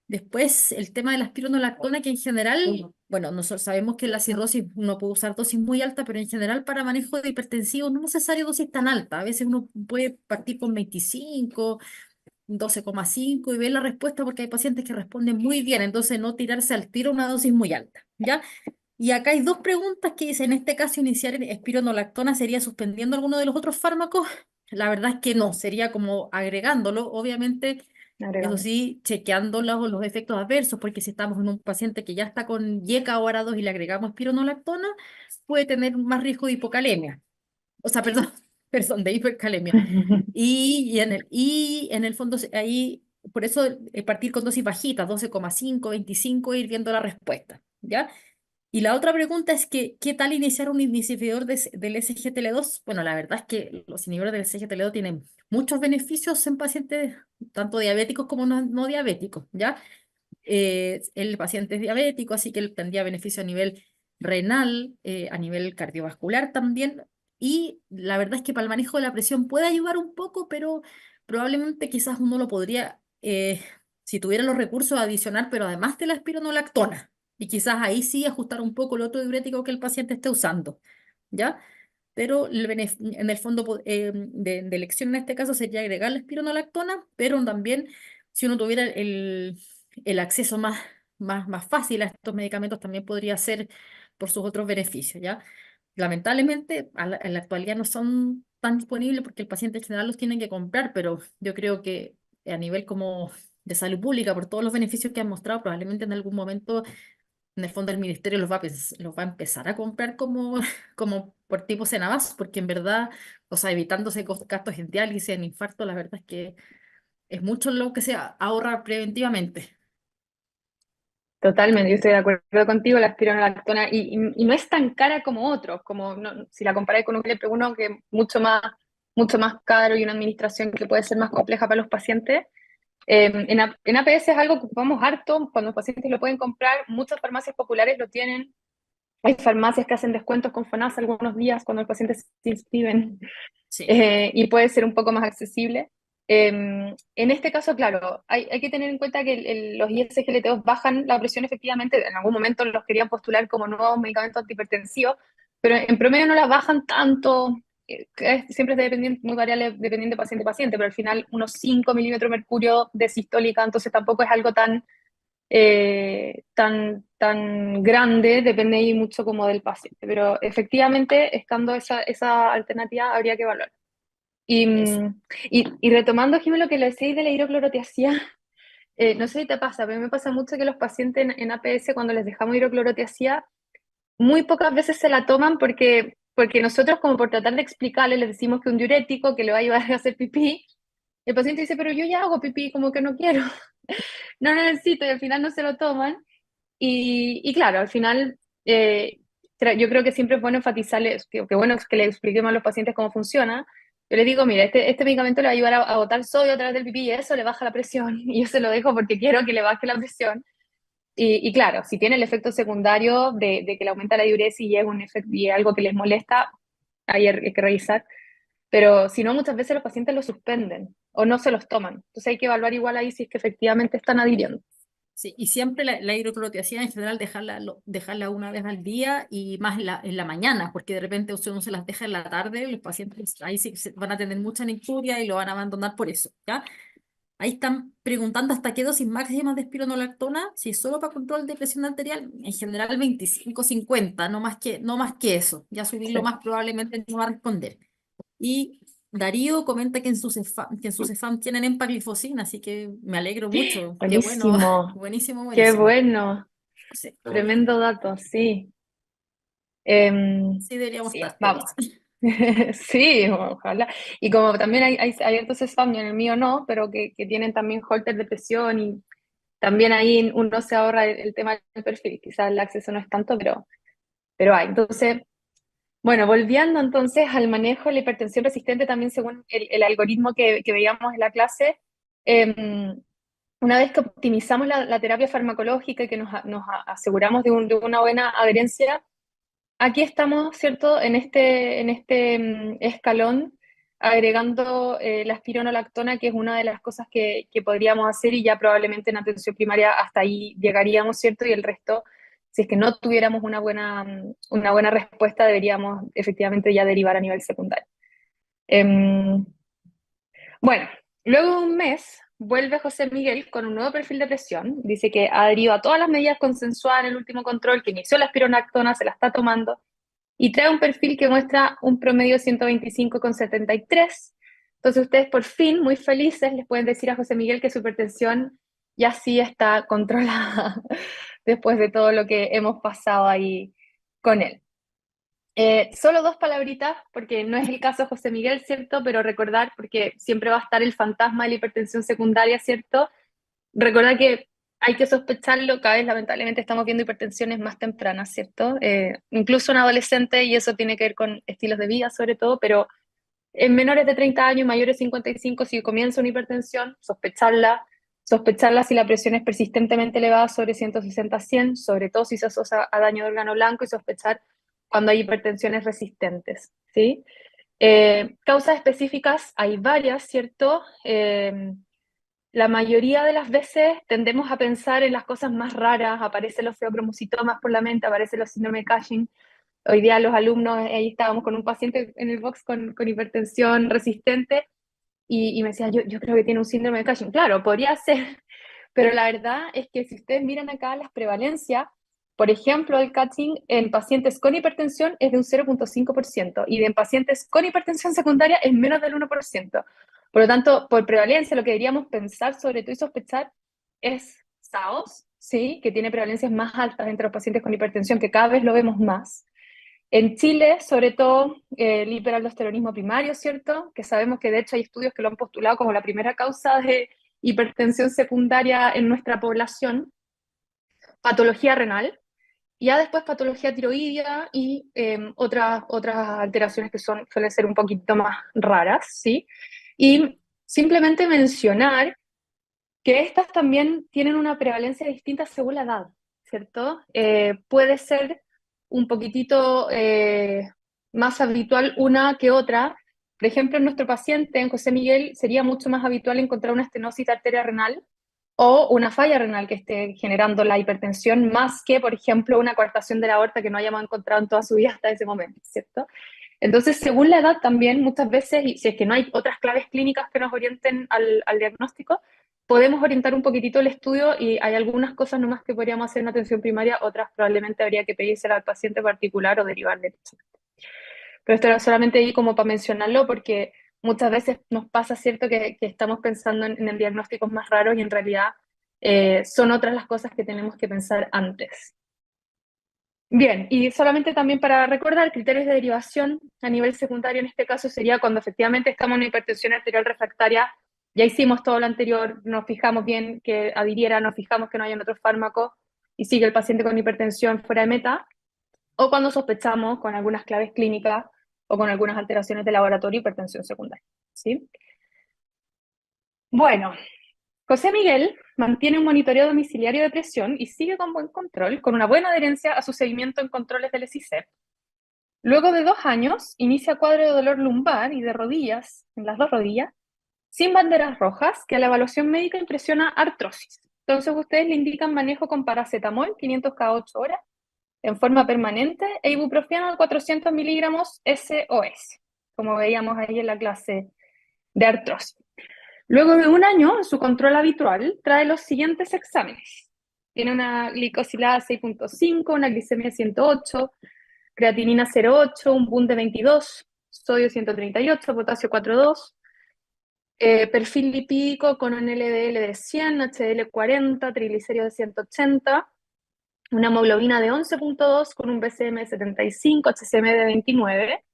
Después, el tema de la espironolactona, que en general, bueno, nosotros sabemos que la cirrosis uno puede usar dosis muy alta, pero en general para manejo de hipertensivo no es necesario dosis tan alta. A veces uno puede partir con 25, 12,5 y ver la respuesta porque hay pacientes que responden muy bien, entonces no tirarse al tiro una dosis muy alta, ¿ya? Y acá hay dos preguntas que dicen, en este caso iniciar en espironolactona sería suspendiendo alguno de los otros fármacos. La verdad es que no, sería como agregándolo, obviamente, eso Agregando. sí, chequeando los efectos adversos, porque si estamos en un paciente que ya está con YECA o ARA2 y le agregamos espironolactona, puede tener más riesgo de hipocalemia, o sea, perdón, perdón, de hipercalemia. Y en el fondo ahí, por eso partir con dosis bajitas, 12,5, 25, e ir viendo la respuesta, ¿ya? Y la otra pregunta es que, ¿qué tal iniciar un inhibidor del SGLT2? Bueno, la verdad es que los inhibidores del SGLT2 tienen muchos beneficios en pacientes tanto diabéticos como no diabéticos, ¿ya? El paciente es diabético, así que él tendría beneficio a nivel renal, a nivel cardiovascular también. Y la verdad es que para el manejo de la presión puede ayudar un poco, pero probablemente quizás uno lo podría, si tuviera los recursos, adicionar, pero además de la espironolactona. Y quizás ahí sí ajustar un poco el otro diurético que el paciente esté usando, ¿ya? Pero en el fondo de elección en este caso sería agregar la espironolactona, pero también si uno tuviera el acceso más fácil a estos medicamentos también podría ser por sus otros beneficios, ¿ya? Lamentablemente, en la actualidad no son tan disponibles porque el paciente en general los tiene que comprar, pero yo creo que a nivel como de salud pública, por todos los beneficios que han mostrado, probablemente en algún momento, en el fondo el ministerio los va a empezar a comprar como por tipo Senabas, porque en verdad, o sea, evitándose gastos en diálisis, en infarto, la verdad es que es mucho lo que se ahorra preventivamente. Totalmente, yo estoy de acuerdo contigo, la espironolactona, y no es tan cara como otros, como si la comparáis con un GLP-1 que es mucho más caro y una administración que puede ser más compleja para los pacientes. En APS es algo que ocupamos harto, cuando los pacientes lo pueden comprar, muchas farmacias populares lo tienen, hay farmacias que hacen descuentos con FONASA algunos días cuando los pacientes se inscriben, Sí. y puede ser un poco más accesible. En este caso, claro, hay que tener en cuenta que los ISGLT2 bajan la presión efectivamente, en algún momento los querían postular como nuevos medicamentos antihipertensivos, pero en promedio no las bajan tanto, siempre es dependiente, muy variable dependiendo de paciente a paciente, pero al final unos 5 milímetros de mercurio de sistólica, entonces tampoco es algo tan grande, depende ahí mucho como del paciente, pero efectivamente, estando esa alternativa, habría que evaluar. Y, Eso. y retomando, Jimmy, lo que le decís de la hidroclorotiazida, no sé si te pasa, pero me pasa mucho que los pacientes en APS, cuando les dejamos hidroclorotiazida, muy pocas veces se la toman porque nosotros, como por tratar de explicarles, les decimos que un diurético que le va a ayudar a hacer pipí, el paciente dice, pero yo ya hago pipí, como que no quiero, no lo necesito, y al final no se lo toman. Y claro, al final, yo creo que siempre es bueno enfatizarles, que bueno es que le expliquemos a los pacientes cómo funciona. Yo les digo, mira, este medicamento le va a ayudar a botar sodio a través del pipí y eso le baja la presión. Y yo se lo dejo porque quiero que le baje la presión. Y claro, si tiene el efecto secundario de que le aumenta la diuresis y es un efecto, y es algo que les molesta, ahí hay que revisar. Pero si no, muchas veces los pacientes lo suspenden o no se los toman. Entonces hay que evaluar igual ahí si es que efectivamente están adhiriendo. Sí, y siempre la hidroclorotiazida en general dejarla una vez al día y más en la mañana, porque de repente si uno se las deja en la tarde, los pacientes ahí sí van a tener mucha nicturia y lo van a abandonar por eso, ¿ya? Ahí están preguntando hasta qué dosis máxima de espironolactona, si es solo para control de presión arterial, en general 25-50, no más que eso. Ya subirlo Sí. más probablemente no va a responder. Y Darío comenta que en su Cefam tienen empaglifosina, así que me alegro mucho. Qué bueno, Buenísimo, buenísimo, qué buenísimo. bueno, Sí, tremendo dato, sí. Em, sí deberíamos sí, estar vamos. todos. Sí, ojalá. Y como también hay abiertos spam, en el mío no, pero que tienen también holter de presión y también ahí uno se ahorra el tema del perfil. Quizás el acceso no es tanto, pero hay. Entonces, bueno, volviendo entonces al manejo de la hipertensión resistente, también según el algoritmo que veíamos en la clase, una vez que optimizamos la terapia farmacológica y que nos aseguramos de una buena adherencia, aquí estamos, ¿cierto?, en este escalón, agregando la espironolactona, que es una de las cosas que podríamos hacer y ya probablemente en atención primaria hasta ahí llegaríamos, ¿cierto? Y el resto, si es que no tuviéramos una buena respuesta, deberíamos efectivamente ya derivar a nivel secundario. Em, bueno, luego de un mes, vuelve José Miguel con un nuevo perfil de presión. Dice que ha adherido a todas las medidas consensuadas en el último control, que inició la espironolactona, se la está tomando, y trae un perfil que muestra un promedio de 125,73. Entonces ustedes por fin, muy felices, les pueden decir a José Miguel que su hipertensión ya sí está controlada después de todo lo que hemos pasado ahí con él. Solo dos palabritas, porque no es el caso de José Miguel, ¿cierto? Pero recordar, porque siempre va a estar el fantasma de la hipertensión secundaria, ¿cierto? Recordar que hay que sospecharlo, cada vez lamentablemente estamos viendo hipertensiones más tempranas, ¿cierto? Incluso en adolescentes, y eso tiene que ver con estilos de vida sobre todo, pero en menores de 30 años, mayores de 55, si comienza una hipertensión, sospecharla si la presión es persistentemente elevada sobre 160-100, sobre todo si se asocia a daño de órgano blanco, y sospechar cuando hay hipertensiones resistentes, ¿sí? Causas específicas hay varias, ¿cierto? La mayoría de las veces tendemos a pensar en las cosas más raras, aparecen los feocromocitomas por la mente, aparecen los síndromes de Cushing. Hoy día los alumnos, ahí estábamos con un paciente en el box con hipertensión resistente y me decía, yo creo que tiene un síndrome de Cushing. Claro, podría ser, pero la verdad es que si ustedes miran acá las prevalencias, por ejemplo, el Cushing en pacientes con hipertensión es de un 0,5% y en pacientes con hipertensión secundaria es menos del 1%. Por lo tanto, por prevalencia, lo que deberíamos pensar sobre todo y sospechar es SAOS, ¿sí? Que tiene prevalencias más altas entre los pacientes con hipertensión, que cada vez lo vemos más. En Chile, sobre todo, el hiperaldosteronismo primario, ¿cierto? Que sabemos que de hecho hay estudios que lo han postulado como la primera causa de hipertensión secundaria en nuestra población. Patología renal, y ya después patología tiroidea y otras alteraciones que suelen ser un poquito más raras, ¿sí? Y simplemente mencionar que estas también tienen una prevalencia distinta según la edad, ¿cierto? Puede ser un poquitito más habitual una que otra. Por ejemplo, en nuestro paciente, en José Miguel, sería mucho más habitual encontrar una estenosis de arteria renal o una falla renal que esté generando la hipertensión, más que, por ejemplo, una coartación de la aorta que no hayamos encontrado en toda su vida hasta ese momento, ¿cierto? Entonces, según la edad también, muchas veces, y si es que no hay otras claves clínicas que nos orienten al diagnóstico, podemos orientar un poquitito el estudio y hay algunas cosas nomás que podríamos hacer en atención primaria, otras probablemente habría que pedírsela al paciente particular o derivarle. Pero esto era solamente ahí como para mencionarlo porque muchas veces nos pasa, ¿cierto?, que estamos pensando en diagnósticos más raros y en realidad son otras las cosas que tenemos que pensar antes. Bien, y solamente también para recordar, criterios de derivación a nivel secundario en este caso sería cuando efectivamente estamos en una hipertensión arterial refractaria, ya hicimos todo lo anterior, nos fijamos bien que adhiriera, nos fijamos que no hayan otros fármacos y sigue el paciente con hipertensión fuera de meta, o cuando sospechamos con algunas claves clínicas o con algunas alteraciones de laboratorio hipertensión secundaria, ¿sí? Bueno, José Miguel mantiene un monitoreo domiciliario de presión y sigue con buen control, con una buena adherencia a su seguimiento en controles del ESICEP. Luego de 2 años, inicia cuadro de dolor lumbar y de rodillas, en las 2 rodillas, sin banderas rojas, que a la evaluación médica impresiona artrosis. Entonces ustedes le indican manejo con paracetamol, 500 cada 8 horas, en forma permanente, e ibuprofeno de 400 miligramos SOS, como veíamos ahí en la clase de artrosis. Luego de 1 año, su control habitual trae los siguientes exámenes. Tiene una glicosilada 6.5, una glicemia 108, creatinina 0.8, un BUN de 22, sodio 138, potasio 4.2, perfil lipídico con un LDL de 100, HDL 40, triglicéridos de 180, una hemoglobina de 11.2 con un BCM de 75, HCM de 29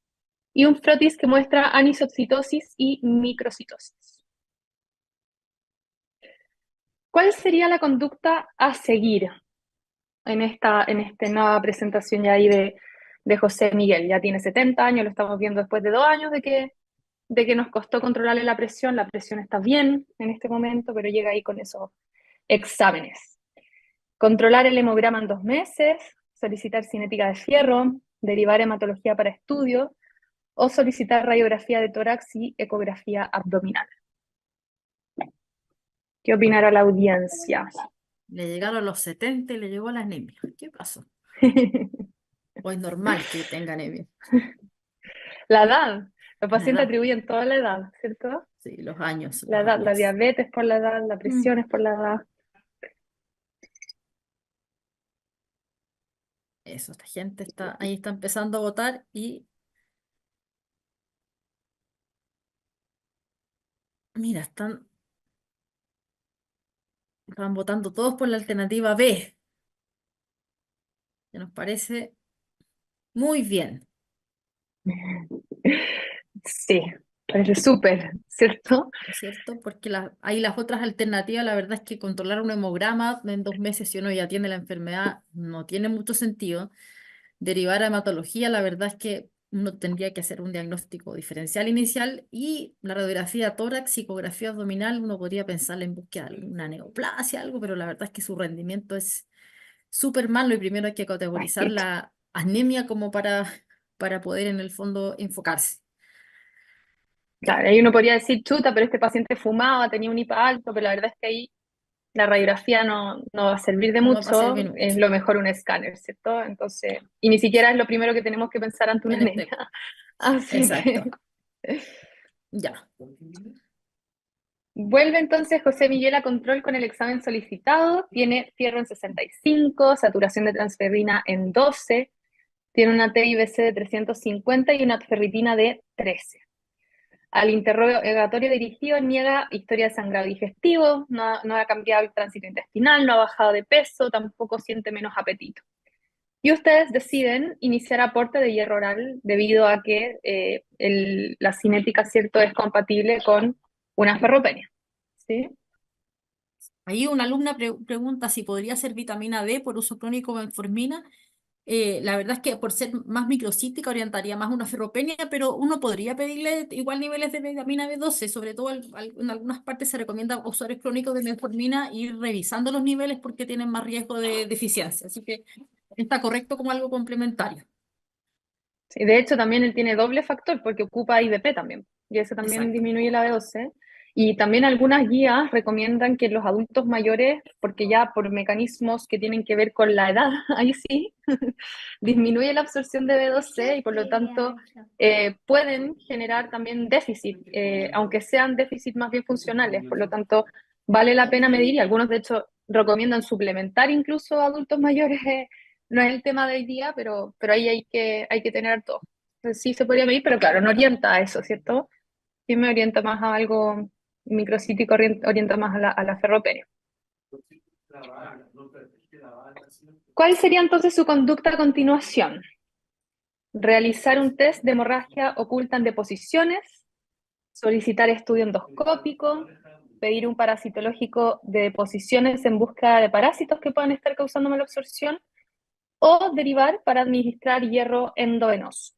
y un frotis que muestra anisocitosis y microcitosis. ¿Cuál sería la conducta a seguir en esta nueva presentación ya ahí de José Miguel? Ya tiene 70 años, lo estamos viendo después de 2 años de que nos costó controlarle la presión está bien en este momento, pero llega ahí con esos exámenes. Controlar el hemograma en 2 meses, solicitar cinética de fierro, derivar hematología para estudio o solicitar radiografía de tórax y ecografía abdominal. ¿Qué opinará la audiencia? Le llegaron los 70 y le llegó la anemia. ¿Qué pasó? ¿O es normal que tenga anemia? La edad. Los La pacientes edad, atribuyen toda la edad, ¿cierto? sí, los años, La los edad, la años. diabetes por la edad, la presión es por la edad. Eso, esta gente está, ahí está empezando a votar y mira, están votando todos por la alternativa B, que nos parece muy bien, Sí, parece súper, ¿cierto? ¿no es cierto? Porque hay las otras alternativas, la verdad es que controlar un hemograma en 2 meses si uno ya tiene la enfermedad no tiene mucho sentido. Derivar a hematología, la verdad es que uno tendría que hacer un diagnóstico diferencial inicial y la radiografía tórax, psicografía abdominal, uno podría pensar en buscar una neoplasia, algo, pero la verdad es que su rendimiento es súper malo y primero hay que categorizar Bajito. la anemia como para poder en el fondo enfocarse. Claro, ahí uno podría decir, chuta, pero este paciente fumaba, tenía un IPA alto, pero la verdad es que ahí la radiografía no va a servir de No va a mucho, servir es mucho lo mejor un escáner, ¿cierto? Entonces, y ni siquiera es lo primero que tenemos que pensar ante una en anemia. este. Así que Exacto. Ya. vuelve entonces José Miguel a control con el examen solicitado, tiene fierro en 65, saturación de transferrina en 12, tiene una TIBC de 350 y una ferritina de 13. Al interrogatorio dirigido niega historia de sangrado digestivo, no ha cambiado el tránsito intestinal, no ha bajado de peso, tampoco siente menos apetito. Y ustedes deciden iniciar aporte de hierro oral debido a que la cinética, ¿cierto?, es compatible con una ferropenia. ¿Sí? Ahí una alumna pregunta si podría ser vitamina D por uso crónico de metformina. La verdad es que por ser más microcítica orientaría más a una ferropenia, pero uno podría pedirle igual niveles de vitamina B12, sobre todo en algunas partes se recomienda a usuarios crónicos de metformina ir revisando los niveles porque tienen más riesgo de deficiencia, así que está correcto como algo complementario. Sí, de hecho, también él tiene doble factor porque ocupa IBP también, y eso también Exacto. disminuye la B12. Y también algunas guías recomiendan que los adultos mayores, porque ya por mecanismos que tienen que ver con la edad, ahí sí, disminuye la absorción de B12 y por lo tanto pueden generar también déficit, aunque sean déficits más bien funcionales. Por lo tanto, vale la pena medir y algunos de hecho recomiendan suplementar incluso a adultos mayores. No es el tema de hoy día, pero ahí hay que tener todo. Entonces, sí se podría medir, pero claro, no orienta a eso, ¿cierto? Sí me orienta más a algo microcítico, orienta más a la ferropenia. ¿Cuál sería entonces su conducta a continuación? Realizar un test de hemorragia oculta en deposiciones, solicitar estudio endoscópico, pedir un parasitológico de deposiciones en búsqueda de parásitos que puedan estar causando malabsorción o derivar para administrar hierro endovenoso.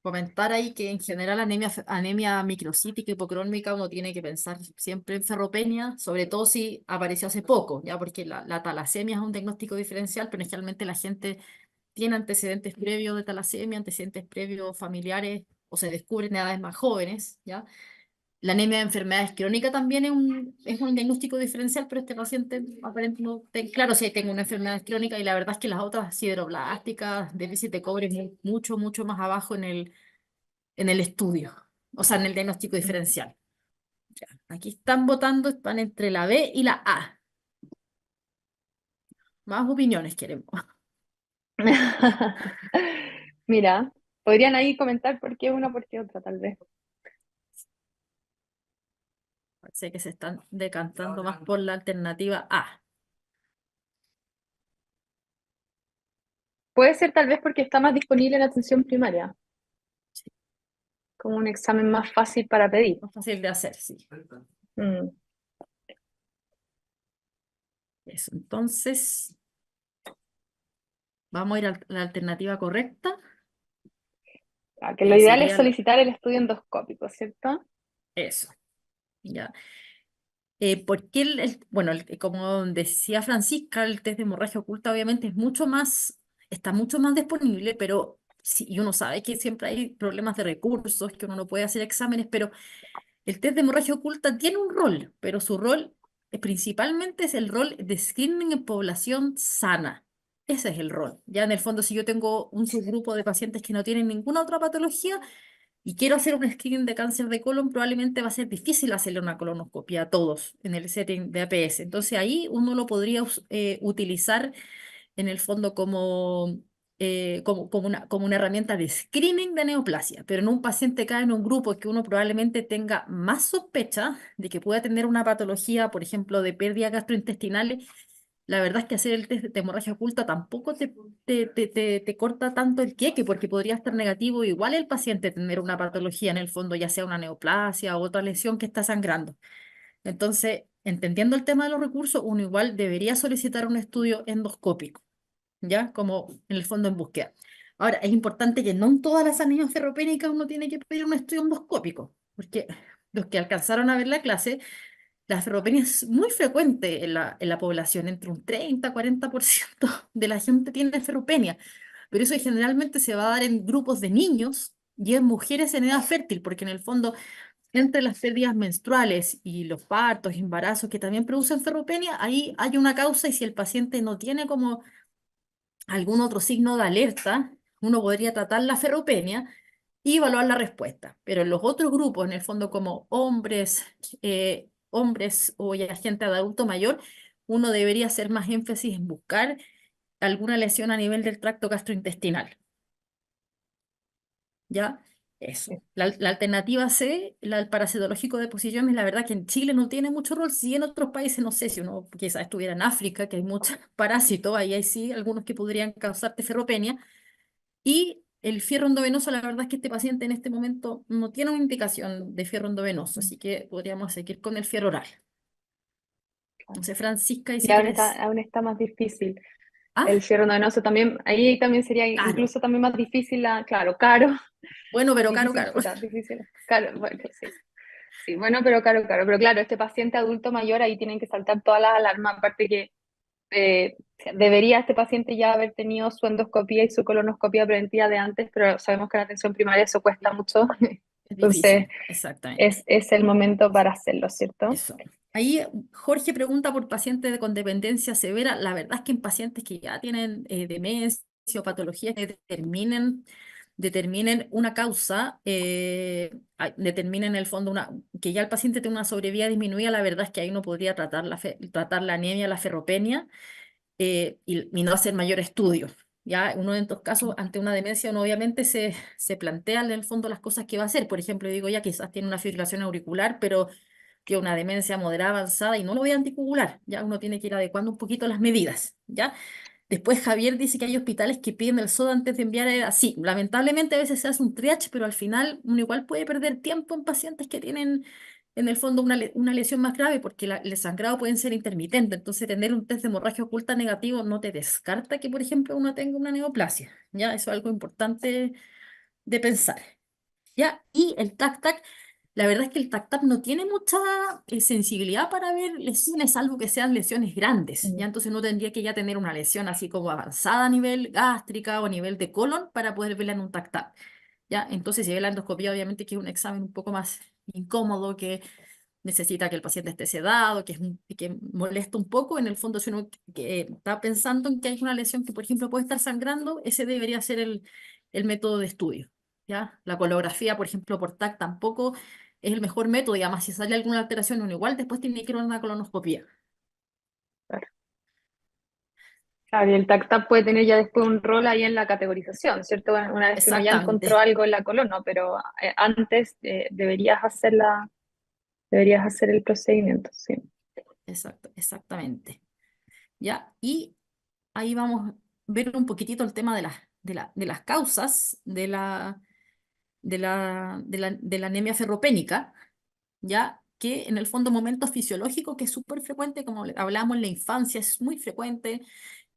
Comentar ahí que en general anemia microcítica hipocrómica uno tiene que pensar siempre en ferropenia, sobre todo si apareció hace poco, ya porque la talasemia es un diagnóstico diferencial, pero generalmente la gente tiene antecedentes previos de talasemia, antecedentes previos familiares o se descubren en edades más jóvenes, ¿ya? La anemia de enfermedades crónicas también es un diagnóstico diferencial, pero este paciente aparentemente no claro, sí tengo una enfermedad crónica y la verdad es que las otras sideroblásticas, déficit de cobre es mucho, mucho más abajo en el estudio, o sea, en el diagnóstico diferencial. Ya, aquí están votando, están entre la B y la A. Más opiniones queremos. Mira, podrían ahí comentar por qué una, por qué otra, tal vez. Parece que se están decantando más por la alternativa A. Puede ser tal vez porque está más disponible en atención primaria, como un examen más fácil para pedir. Más fácil de hacer, sí. Mm. Eso, entonces, vamos a ir a la alternativa correcta, Que lo que ideal es sería solicitar el estudio endoscópico, ¿cierto? eso. ¿Ya? Porque bueno, como decía Francisca, el test de hemorragia oculta obviamente es mucho más, está mucho más disponible, pero sí, y uno sabe que siempre hay problemas de recursos, que uno no puede hacer exámenes, pero el test de hemorragia oculta tiene un rol, pero su rol principalmente es el rol de screening en población sana. Ese es el rol. Ya en el fondo, si yo tengo un subgrupo de pacientes que no tienen ninguna otra patología, y quiero hacer un screening de cáncer de colon, probablemente va a ser difícil hacerle una colonoscopia a todos en el setting de APS. Entonces ahí uno lo podría utilizar en el fondo como una herramienta de screening de neoplasia, pero en un paciente cae en un grupo que uno probablemente tenga más sospecha de que pueda tener una patología, por ejemplo, de pérdida gastrointestinales. La verdad es que hacer el test de hemorragia oculta tampoco te corta tanto el queque, porque podría estar negativo igual el paciente tener una patología en el fondo, ya sea una neoplasia o otra lesión que está sangrando. Entonces, entendiendo el tema de los recursos, uno igual debería solicitar un estudio endoscópico, ¿ya? Como en el fondo en búsqueda. Ahora, es importante que no en todas las anemias ferropénicas uno tiene que pedir un estudio endoscópico, porque los que alcanzaron a ver la clase, la ferropenia es muy frecuente en la población, entre un 30-40% de la gente tiene ferropenia, pero eso generalmente se va a dar en grupos de niños y en mujeres en edad fértil, porque en el fondo, entre las pérdidas menstruales y los partos, embarazos que también producen ferropenia, ahí hay una causa y si el paciente no tiene como algún otro signo de alerta, uno podría tratar la ferropenia y evaluar la respuesta. Pero en los otros grupos, en el fondo como hombres o ya gente de adulto mayor, uno debería hacer más énfasis en buscar alguna lesión a nivel del tracto gastrointestinal. ¿Ya? Eso. La alternativa C, el parasitológico de posiciones, la verdad que en Chile no tiene mucho rol, sí en otros países, no sé si uno quizás estuviera en África, que hay muchos parásitos, ahí hay sí algunos que podrían causarte ferropenia, y el fierro endovenoso, la verdad es que este paciente en este momento no tiene una indicación de fierro endovenoso, así que podríamos seguir con el fierro oral. Entonces, Francisca, y Y si quieres... aún está más difícil. Ah, El fierro endovenoso también, ahí también sería caro. incluso también más difícil, claro, caro, Bueno, pero caro, difícil, caro. puta, difícil, caro, bueno, sí. Sí, bueno, pero caro, pero claro, este paciente adulto mayor ahí tienen que saltar todas las alarmas, aparte que debería este paciente ya haber tenido su endoscopía y su colonoscopía preventiva de antes, pero sabemos que en atención primaria eso cuesta mucho, Es entonces difícil, exactamente. es el momento para hacerlo, ¿cierto? Eso. Ahí Jorge pregunta por pacientes con dependencia severa. La verdad es que en pacientes que ya tienen demencia o patologías que determinen una causa, determinen en el fondo que ya el paciente tiene una sobrevida disminuida, la verdad es que ahí uno podría tratar la anemia, la ferropenia, y no hacer mayor estudio. Ya uno en estos casos, ante una demencia, uno obviamente se plantea en el fondo las cosas que va a hacer. Por ejemplo, digo, ya quizás tiene una fibrilación auricular, pero que una demencia moderada avanzada y no lo voy a anticoagular. Ya uno tiene que ir adecuando un poquito las medidas. ¿Ya? Después Javier dice que hay hospitales que piden el SODA antes de enviar sí, lamentablemente a veces se hace un triage, pero al final uno igual puede perder tiempo en pacientes que tienen en el fondo una lesión más grave porque el sangrado puede ser intermitente. Entonces tener un test de hemorragia oculta negativo no te descarta que, por ejemplo, uno tenga una neoplasia. ¿Ya? Eso es algo importante de pensar. ¿Ya? Y el TAC-TAC, la verdad es que el TAC-TAC no tiene mucha sensibilidad para ver lesiones, salvo que sean lesiones grandes, ¿ya? Mm. Entonces no tendría que ya tener una lesión así como avanzada a nivel gástrica o a nivel de colon para poder verla en un TAC-TAC, ¿ya? Entonces si ve la endoscopía, obviamente que es un examen un poco más incómodo, que necesita que el paciente esté sedado, que molesta un poco. En el fondo, si uno que está pensando en que hay una lesión que, por ejemplo, puede estar sangrando, ese debería ser el método de estudio. ¿Ya? La colografía, por ejemplo, por TAC tampoco es el mejor método, y además si sale alguna alteración, uno igual después tiene que ir a una colonoscopía. Claro. Claro, y el TAC-TAC puede tener ya después un rol ahí en la categorización, ¿cierto? Una vez que uno ya encontró Exactamente, algo en la colon, ¿no? Pero antes deberías hacer el procedimiento, sí. exactamente. ¿Ya? Y ahí vamos a ver un poquitito el tema de las causas de la anemia ferropénica, ya que en el fondo momentos fisiológicos que es súper frecuente, como hablamos en la infancia, es muy frecuente,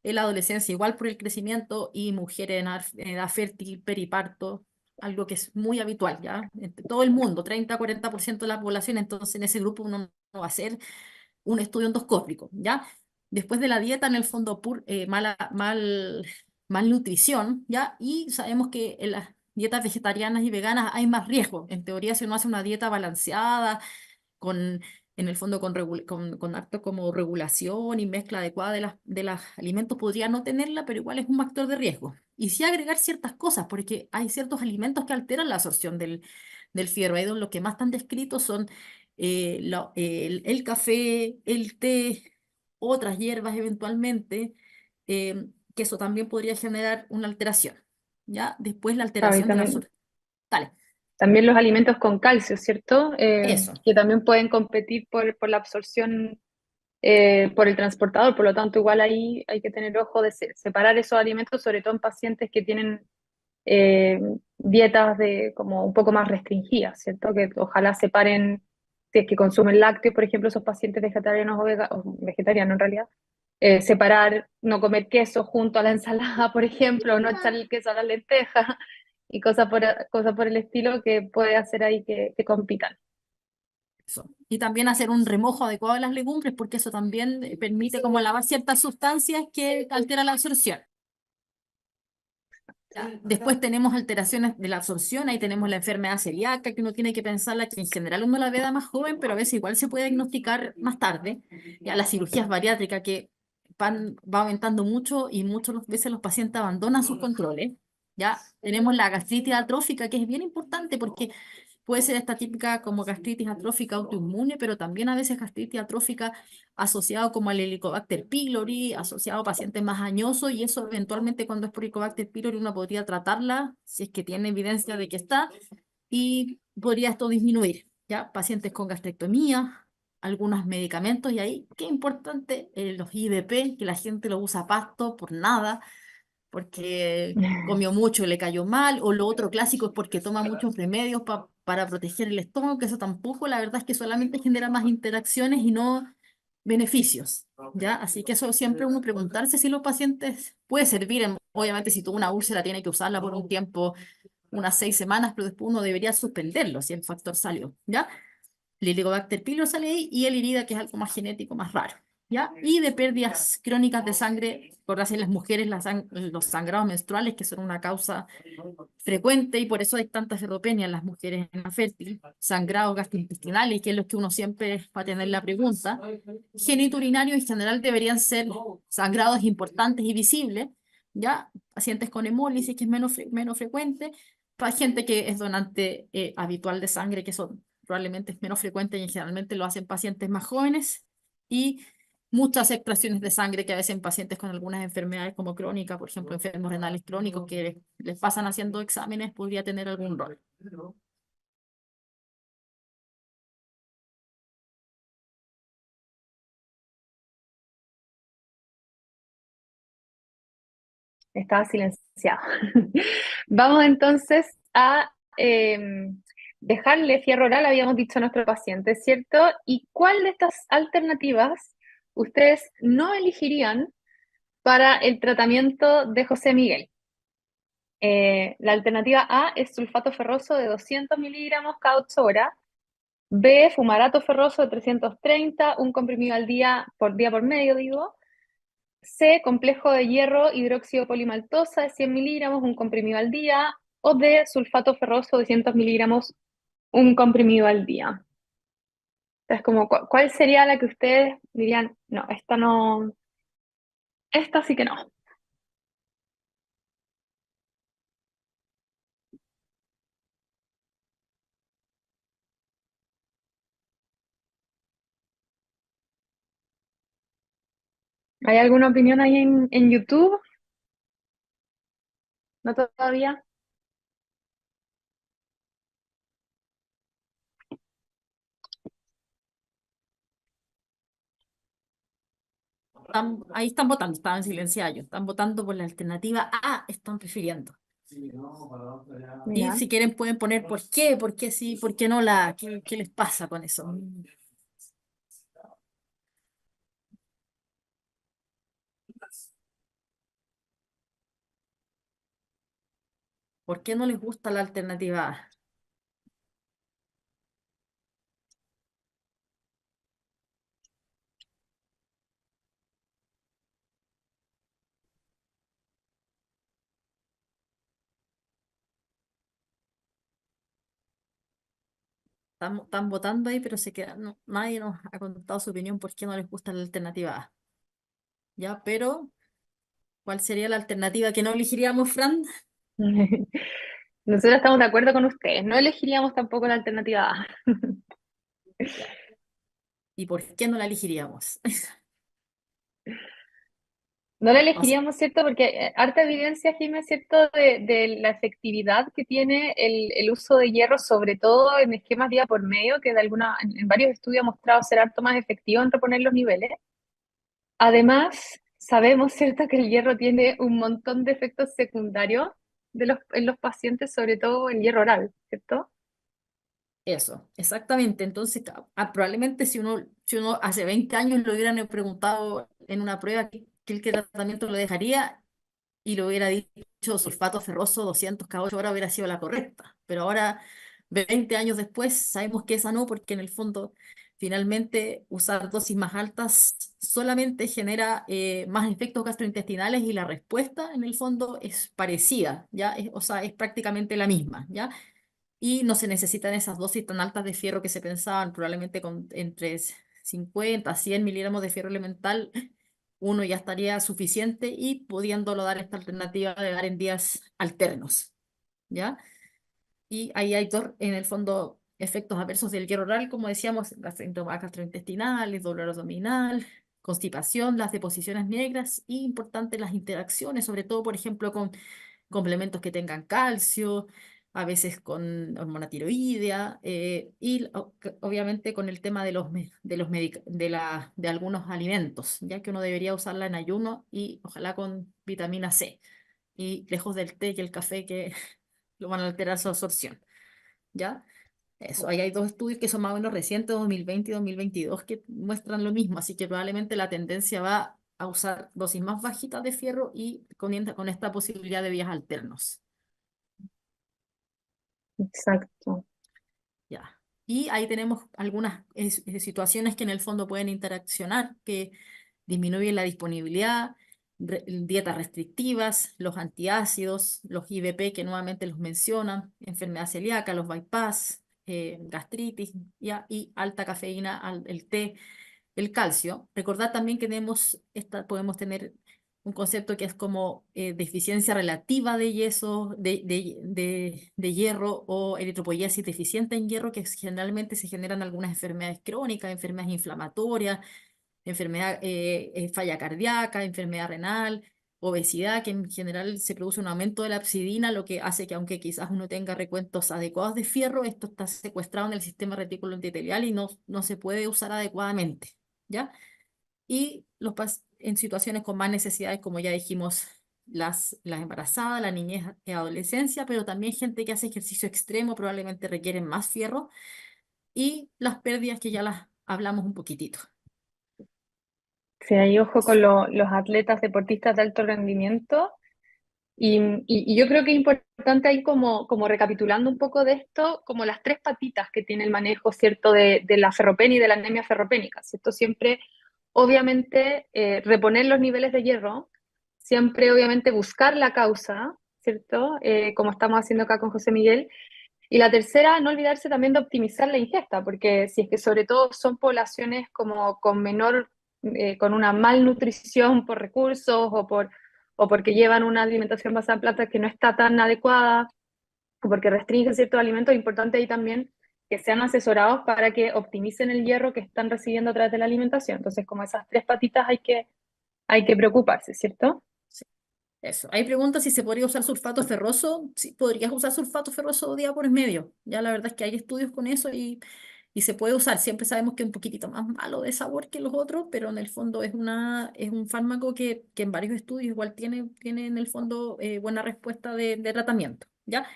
en la adolescencia igual por el crecimiento, y mujeres en edad fértil, periparto, algo que es muy habitual, ¿ya? Entre todo el mundo, 30-40% de la población. Entonces en ese grupo uno no va a hacer un estudio endoscópico, ¿ya? Después de la dieta, en el fondo, malnutrición, ¿ya? Y sabemos que en las dietas vegetarianas y veganas hay más riesgo. En teoría, si uno hace una dieta balanceada, con, en el fondo con acto como regulación y mezcla adecuada de los alimentos, podría no tenerla, pero igual es un factor de riesgo. Y sí agregar ciertas cosas, porque hay ciertos alimentos que alteran la absorción del fierro. Ahí lo que más están descritos son el café, el té, otras hierbas eventualmente, que eso también podría generar una alteración. ¿Ya? Después la Claro, y alteración de la también, absorción. Dale, también los alimentos con calcio, ¿cierto? eso. Que también pueden competir por la absorción por el transportador, por lo tanto, igual ahí hay que tener ojo de separar esos alimentos, sobre todo en pacientes que tienen eh, dietas como un poco más restringidas, ¿cierto? Que ojalá separen, si es que consumen lácteos, por ejemplo, esos pacientes vegetarianos o vegetarianos en realidad, separar, no comer queso junto a la ensalada, por ejemplo, no echar el queso a la lenteja y cosas por el estilo que puede hacer ahí que compitan. Eso. Y también hacer un remojo adecuado de las legumbres, porque eso también permite como lavar ciertas sustancias que alteran la absorción. Ya. Después tenemos alteraciones de la absorción, ahí tenemos la enfermedad celíaca, que uno tiene que pensarla, que en general uno la ve de más joven, pero a veces igual se puede diagnosticar más tarde. Ya las cirugías bariátricas que va aumentando mucho, y muchas veces los pacientes abandonan sus controles. Ya tenemos la gastritis atrófica, que es bien importante porque puede ser esta típica como gastritis atrófica autoinmune, pero también a veces gastritis atrófica asociado como al Helicobacter pylori, asociado a pacientes más añosos, y eso eventualmente cuando es por Helicobacter pylori uno podría tratarla si es que tiene evidencia de que está, y podría esto disminuir, ¿ya? Pacientes con gastrectomía, algunos medicamentos, y ahí, qué importante, los IDP, que la gente lo usa a pasto por nada, porque comió mucho y le cayó mal, o lo otro clásico es porque toma muchos remedios para proteger el estómago, que eso tampoco, la verdad es que solamente genera más interacciones y no beneficios, ¿ya? Así que eso siempre uno preguntarse si los pacientes puede servir, obviamente si tuvo una úlcera tiene que usarla por un tiempo, unas 6 semanas, pero después uno debería suspenderlo si el factor salió, ¿ya? El Helicobacter pylori sale ahí, y el irida, que es algo más genético, más raro. ¿ya? Y de pérdidas crónicas de sangre, por así en las mujeres, los sangrados menstruales, que son una causa frecuente, y por eso hay tanta ferropenia en las mujeres en la fértil, sangrados gastrointestinales, que es lo que uno siempre va a tener la pregunta. Genitourinario en general deberían ser sangrados importantes y visibles, ¿ya? Pacientes con hemólisis, que es menos frecuente, para gente que es donante habitual de sangre, que eso probablemente es menos frecuente y generalmente lo hacen pacientes más jóvenes, y muchas extracciones de sangre que a veces en pacientes con algunas enfermedades como crónica, por ejemplo, enfermos renales crónicos que les pasan haciendo exámenes, podría tener algún rol. Estaba silenciado. Vamos entonces a dejarle fierro oral, habíamos dicho a nuestro paciente, ¿cierto? ¿Y cuál de estas alternativas ustedes no elegirían para el tratamiento de José Miguel? La alternativa A es sulfato ferroso de 200 miligramos cada 8 horas. B, fumarato ferroso de 330, un comprimido al día por medio, digo. C, complejo de hierro hidróxido polimaltosa de 100 miligramos, un comprimido al día. O D, sulfato ferroso de 200 miligramos, un comprimido al día. Entonces, como, ¿cuál sería la que ustedes dirían, no, esta sí que no? ¿Hay alguna opinión ahí en YouTube? ¿No todavía? Ahí están votando, estaban silenciados, están votando por la alternativa A, están prefiriendo. Y Mira. si quieren pueden poner por qué sí, por qué no qué les pasa con eso. ¿Por qué no les gusta la alternativa A? Están votando ahí, pero se queda, nadie nos ha contado su opinión por qué no les gusta la alternativa A. ¿Ya? Pero, ¿cuál sería la alternativa que no elegiríamos, Fran? Nosotros estamos de acuerdo con ustedes, no elegiríamos tampoco la alternativa A. Ya. ¿Y por qué no la elegiríamos? No la O sea, elegiríamos, ¿cierto? Porque harta evidencia, Jimé, ¿cierto? De la efectividad que tiene el uso de hierro, sobre todo en esquemas día por medio, que en varios estudios ha mostrado ser harto más efectivo en reponer los niveles. Además, sabemos, ¿cierto?, que el hierro tiene un montón de efectos secundarios en los pacientes, sobre todo el hierro oral, ¿cierto? eso, exactamente. Entonces, probablemente si uno hace 20 años lo hubieran preguntado en una prueba qué tratamiento lo dejaría y lo hubiera dicho sulfato ferroso 200 cada 8 horas hubiera sido la correcta. Pero ahora, 20 años después, sabemos que esa no, porque en el fondo, finalmente, usar dosis más altas solamente genera más efectos gastrointestinales y la respuesta, en el fondo, es parecida, ¿ya? O sea, es prácticamente la misma, ¿ya? Y no se necesitan esas dosis tan altas de fierro que se pensaban, probablemente entre 50 a 100 miligramos de fierro elemental, uno ya estaría suficiente y pudiéndolo dar esta alternativa de dar en días alternos, ¿ya? Y ahí hay dos, en el fondo, efectos adversos del hierro oral, como decíamos, las síntomas gastrointestinales, dolor abdominal, constipación, las deposiciones negras y importante las interacciones, sobre todo, por ejemplo, con complementos que tengan calcio, a veces con hormona tiroidea, y obviamente con el tema de algunos alimentos, ya que uno debería usarla en ayuno y ojalá con vitamina C, y lejos del té y el café que lo van a alterar su absorción, ¿ya? Eso, ahí hay dos estudios que son más o menos recientes, 2020 y 2022, que muestran lo mismo, así que probablemente la tendencia va a usar dosis más bajitas de fierro y con esta posibilidad de vías alternos. Exacto. Ya. Y ahí tenemos algunas situaciones que en el fondo pueden interaccionar, que disminuyen la disponibilidad, dietas restrictivas, los antiácidos, los IBP que nuevamente los mencionan, enfermedad celíaca, los bypass, gastritis y alta cafeína, el té, el calcio. Recordad también que podemos tener un concepto que es como deficiencia relativa de yeso, de hierro o eritropoiesis deficiente en hierro, que generalmente se generan algunas enfermedades crónicas, enfermedades inflamatorias, falla cardíaca, enfermedad renal, obesidad, que en general se produce un aumento de la abscidina, lo que hace que aunque quizás uno tenga recuentos adecuados de fierro, esto está secuestrado en el sistema retículo endotelial y no se puede usar adecuadamente, ¿ya? Y en situaciones con más necesidades, como ya dijimos, las embarazadas, la niñez y adolescencia, pero también gente que hace ejercicio extremo probablemente requieren más fierro y las pérdidas que ya las hablamos un poquitito. Sí, ahí ojo con los atletas deportistas de alto rendimiento. Y yo creo que es importante ahí como recapitulando un poco de esto, como las tres patitas que tiene el manejo, ¿cierto? De la ferropenia y de la anemia ferropénica, ¿cierto? Siempre, obviamente, reponer los niveles de hierro, siempre, obviamente, buscar la causa, ¿cierto? Como estamos haciendo acá con José Miguel. Y la tercera, no olvidarse también de optimizar la ingesta, porque si es que sobre todo son poblaciones como con con una malnutrición por recursos o porque llevan una alimentación basada en plantas que no está tan adecuada, o porque restringen ciertos alimentos, es importante ahí también que sean asesorados para que optimicen el hierro que están recibiendo a través de la alimentación. Entonces, como esas tres patitas hay que preocuparse, ¿cierto? Eso. Hay preguntas si se podría usar sulfato ferroso. Sí, podrías usar sulfato ferroso día por medio. Ya la verdad es que hay estudios con eso y se puede usar. Siempre sabemos que es un poquitito más malo de sabor que los otros, pero en el fondo es un fármaco que en varios estudios igual tiene en el fondo buena respuesta de tratamiento. ¿Ya?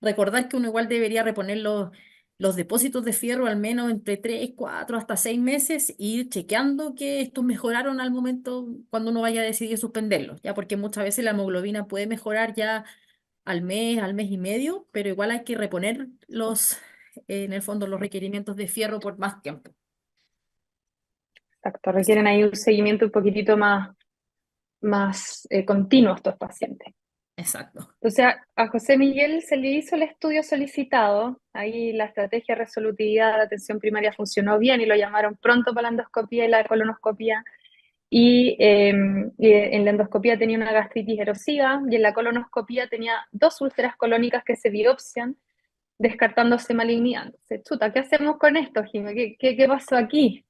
Recordar que uno igual debería reponer los depósitos de fierro al menos entre 3 4 hasta 6 meses y ir chequeando que estos mejoraron al momento cuando uno vaya a decidir suspenderlos, ¿ya? Porque muchas veces la hemoglobina puede mejorar ya al mes y medio, pero igual hay que reponer en el fondo, los requerimientos de fierro por más tiempo. Exacto, requieren ahí un seguimiento un poquitito más continuo a estos pacientes. Exacto. Entonces, a José Miguel se le hizo el estudio solicitado, ahí la estrategia de resolutividad de atención primaria funcionó bien y lo llamaron pronto para la endoscopía y la colonoscopía, y en la endoscopía tenía una gastritis erosiva y en la colonoscopía tenía dos úlceras colónicas que se biopsian, descartándose malignidad. Entonces, chuta, ¿qué hacemos con esto, Jimé? ¿Qué pasó aquí?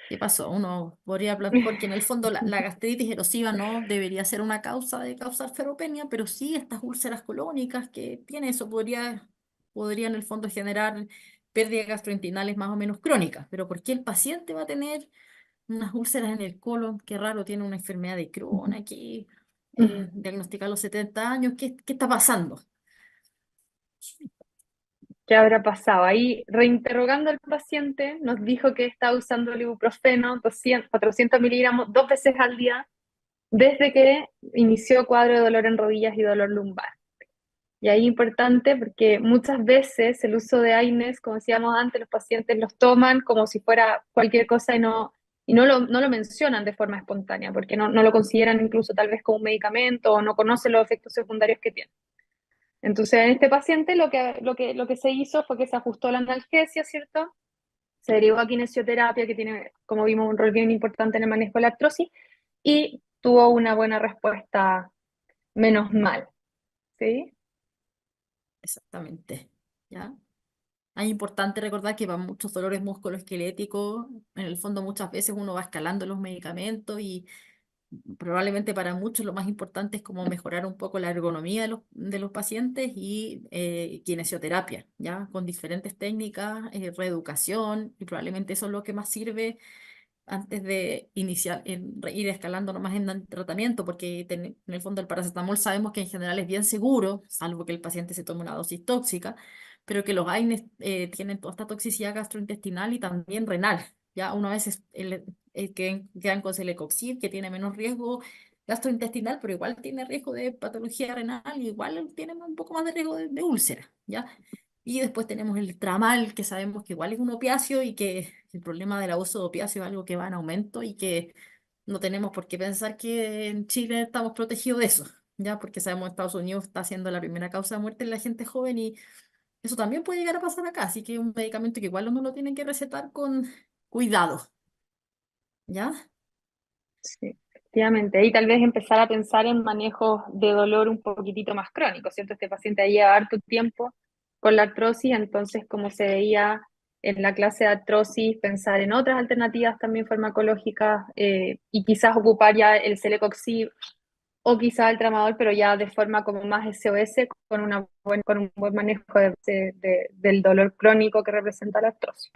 ¿Qué pasó? Uno podría hablar, porque en el fondo la gastritis erosiva no debería ser una causa de causar ferropenia, pero sí estas úlceras colónicas que tiene eso podría en el fondo generar pérdidas gastrointestinales más o menos crónicas. Pero ¿por qué el paciente va a tener unas úlceras en el colon? Qué raro, tiene una enfermedad de Crohn aquí, diagnosticada a los 70 años. ¿Qué está pasando? ¿Qué habrá pasado? Ahí, reinterrogando al paciente, nos dijo que estaba usando el ibuprofeno 400 miligramos dos veces al día desde que inició cuadro de dolor en rodillas y dolor lumbar. Y ahí importante porque muchas veces el uso de AINES, como decíamos antes, los pacientes los toman como si fuera cualquier cosa y no lo mencionan de forma espontánea, porque no lo consideran incluso tal vez como un medicamento o no conocen los efectos secundarios que tiene. Entonces, en este paciente lo que se hizo fue que se ajustó la analgesia, ¿cierto? Se derivó a kinesioterapia, que tiene, como vimos, un rol bien importante en el manejo de la artrosis, y tuvo una buena respuesta, menos mal, ¿sí? Exactamente. ¿Ya? Es importante recordar que para muchos dolores musculoesqueléticos, en el fondo muchas veces uno va escalando los medicamentos y probablemente para muchos lo más importante es como mejorar un poco la ergonomía de los pacientes y kinesioterapia, ¿ya? Con diferentes técnicas, reeducación, y probablemente eso es lo que más sirve antes de ir escalando nomás en el tratamiento, porque en el fondo el paracetamol sabemos que en general es bien seguro, salvo que el paciente se tome una dosis tóxica, pero que los AINES tienen toda esta toxicidad gastrointestinal y también renal. Ya una vez quedan con celecoxib, que tiene menos riesgo gastrointestinal, pero igual tiene riesgo de patología renal y igual tiene un poco más de riesgo de úlcera, ¿ya? Y después tenemos el tramal, que sabemos que igual es un opiáceo y que el problema del abuso de opiáceo es algo que va en aumento y que no tenemos por qué pensar que en Chile estamos protegidos de eso, ¿ya? Porque sabemos que Estados Unidos está siendo la primera causa de muerte en la gente joven y eso también puede llegar a pasar acá, así que es un medicamento que igual uno lo tiene que recetar con cuidado, ¿ya? Sí, efectivamente. Y tal vez empezar a pensar en manejos de dolor un poquitito más crónicos, ¿cierto? Este paciente lleva harto tiempo con la artrosis, entonces como se veía en la clase de artrosis, pensar en otras alternativas también farmacológicas y quizás ocupar ya el celecoxib o quizás el tramador, pero ya de forma como más SOS con un buen manejo del dolor crónico que representa la artrosis.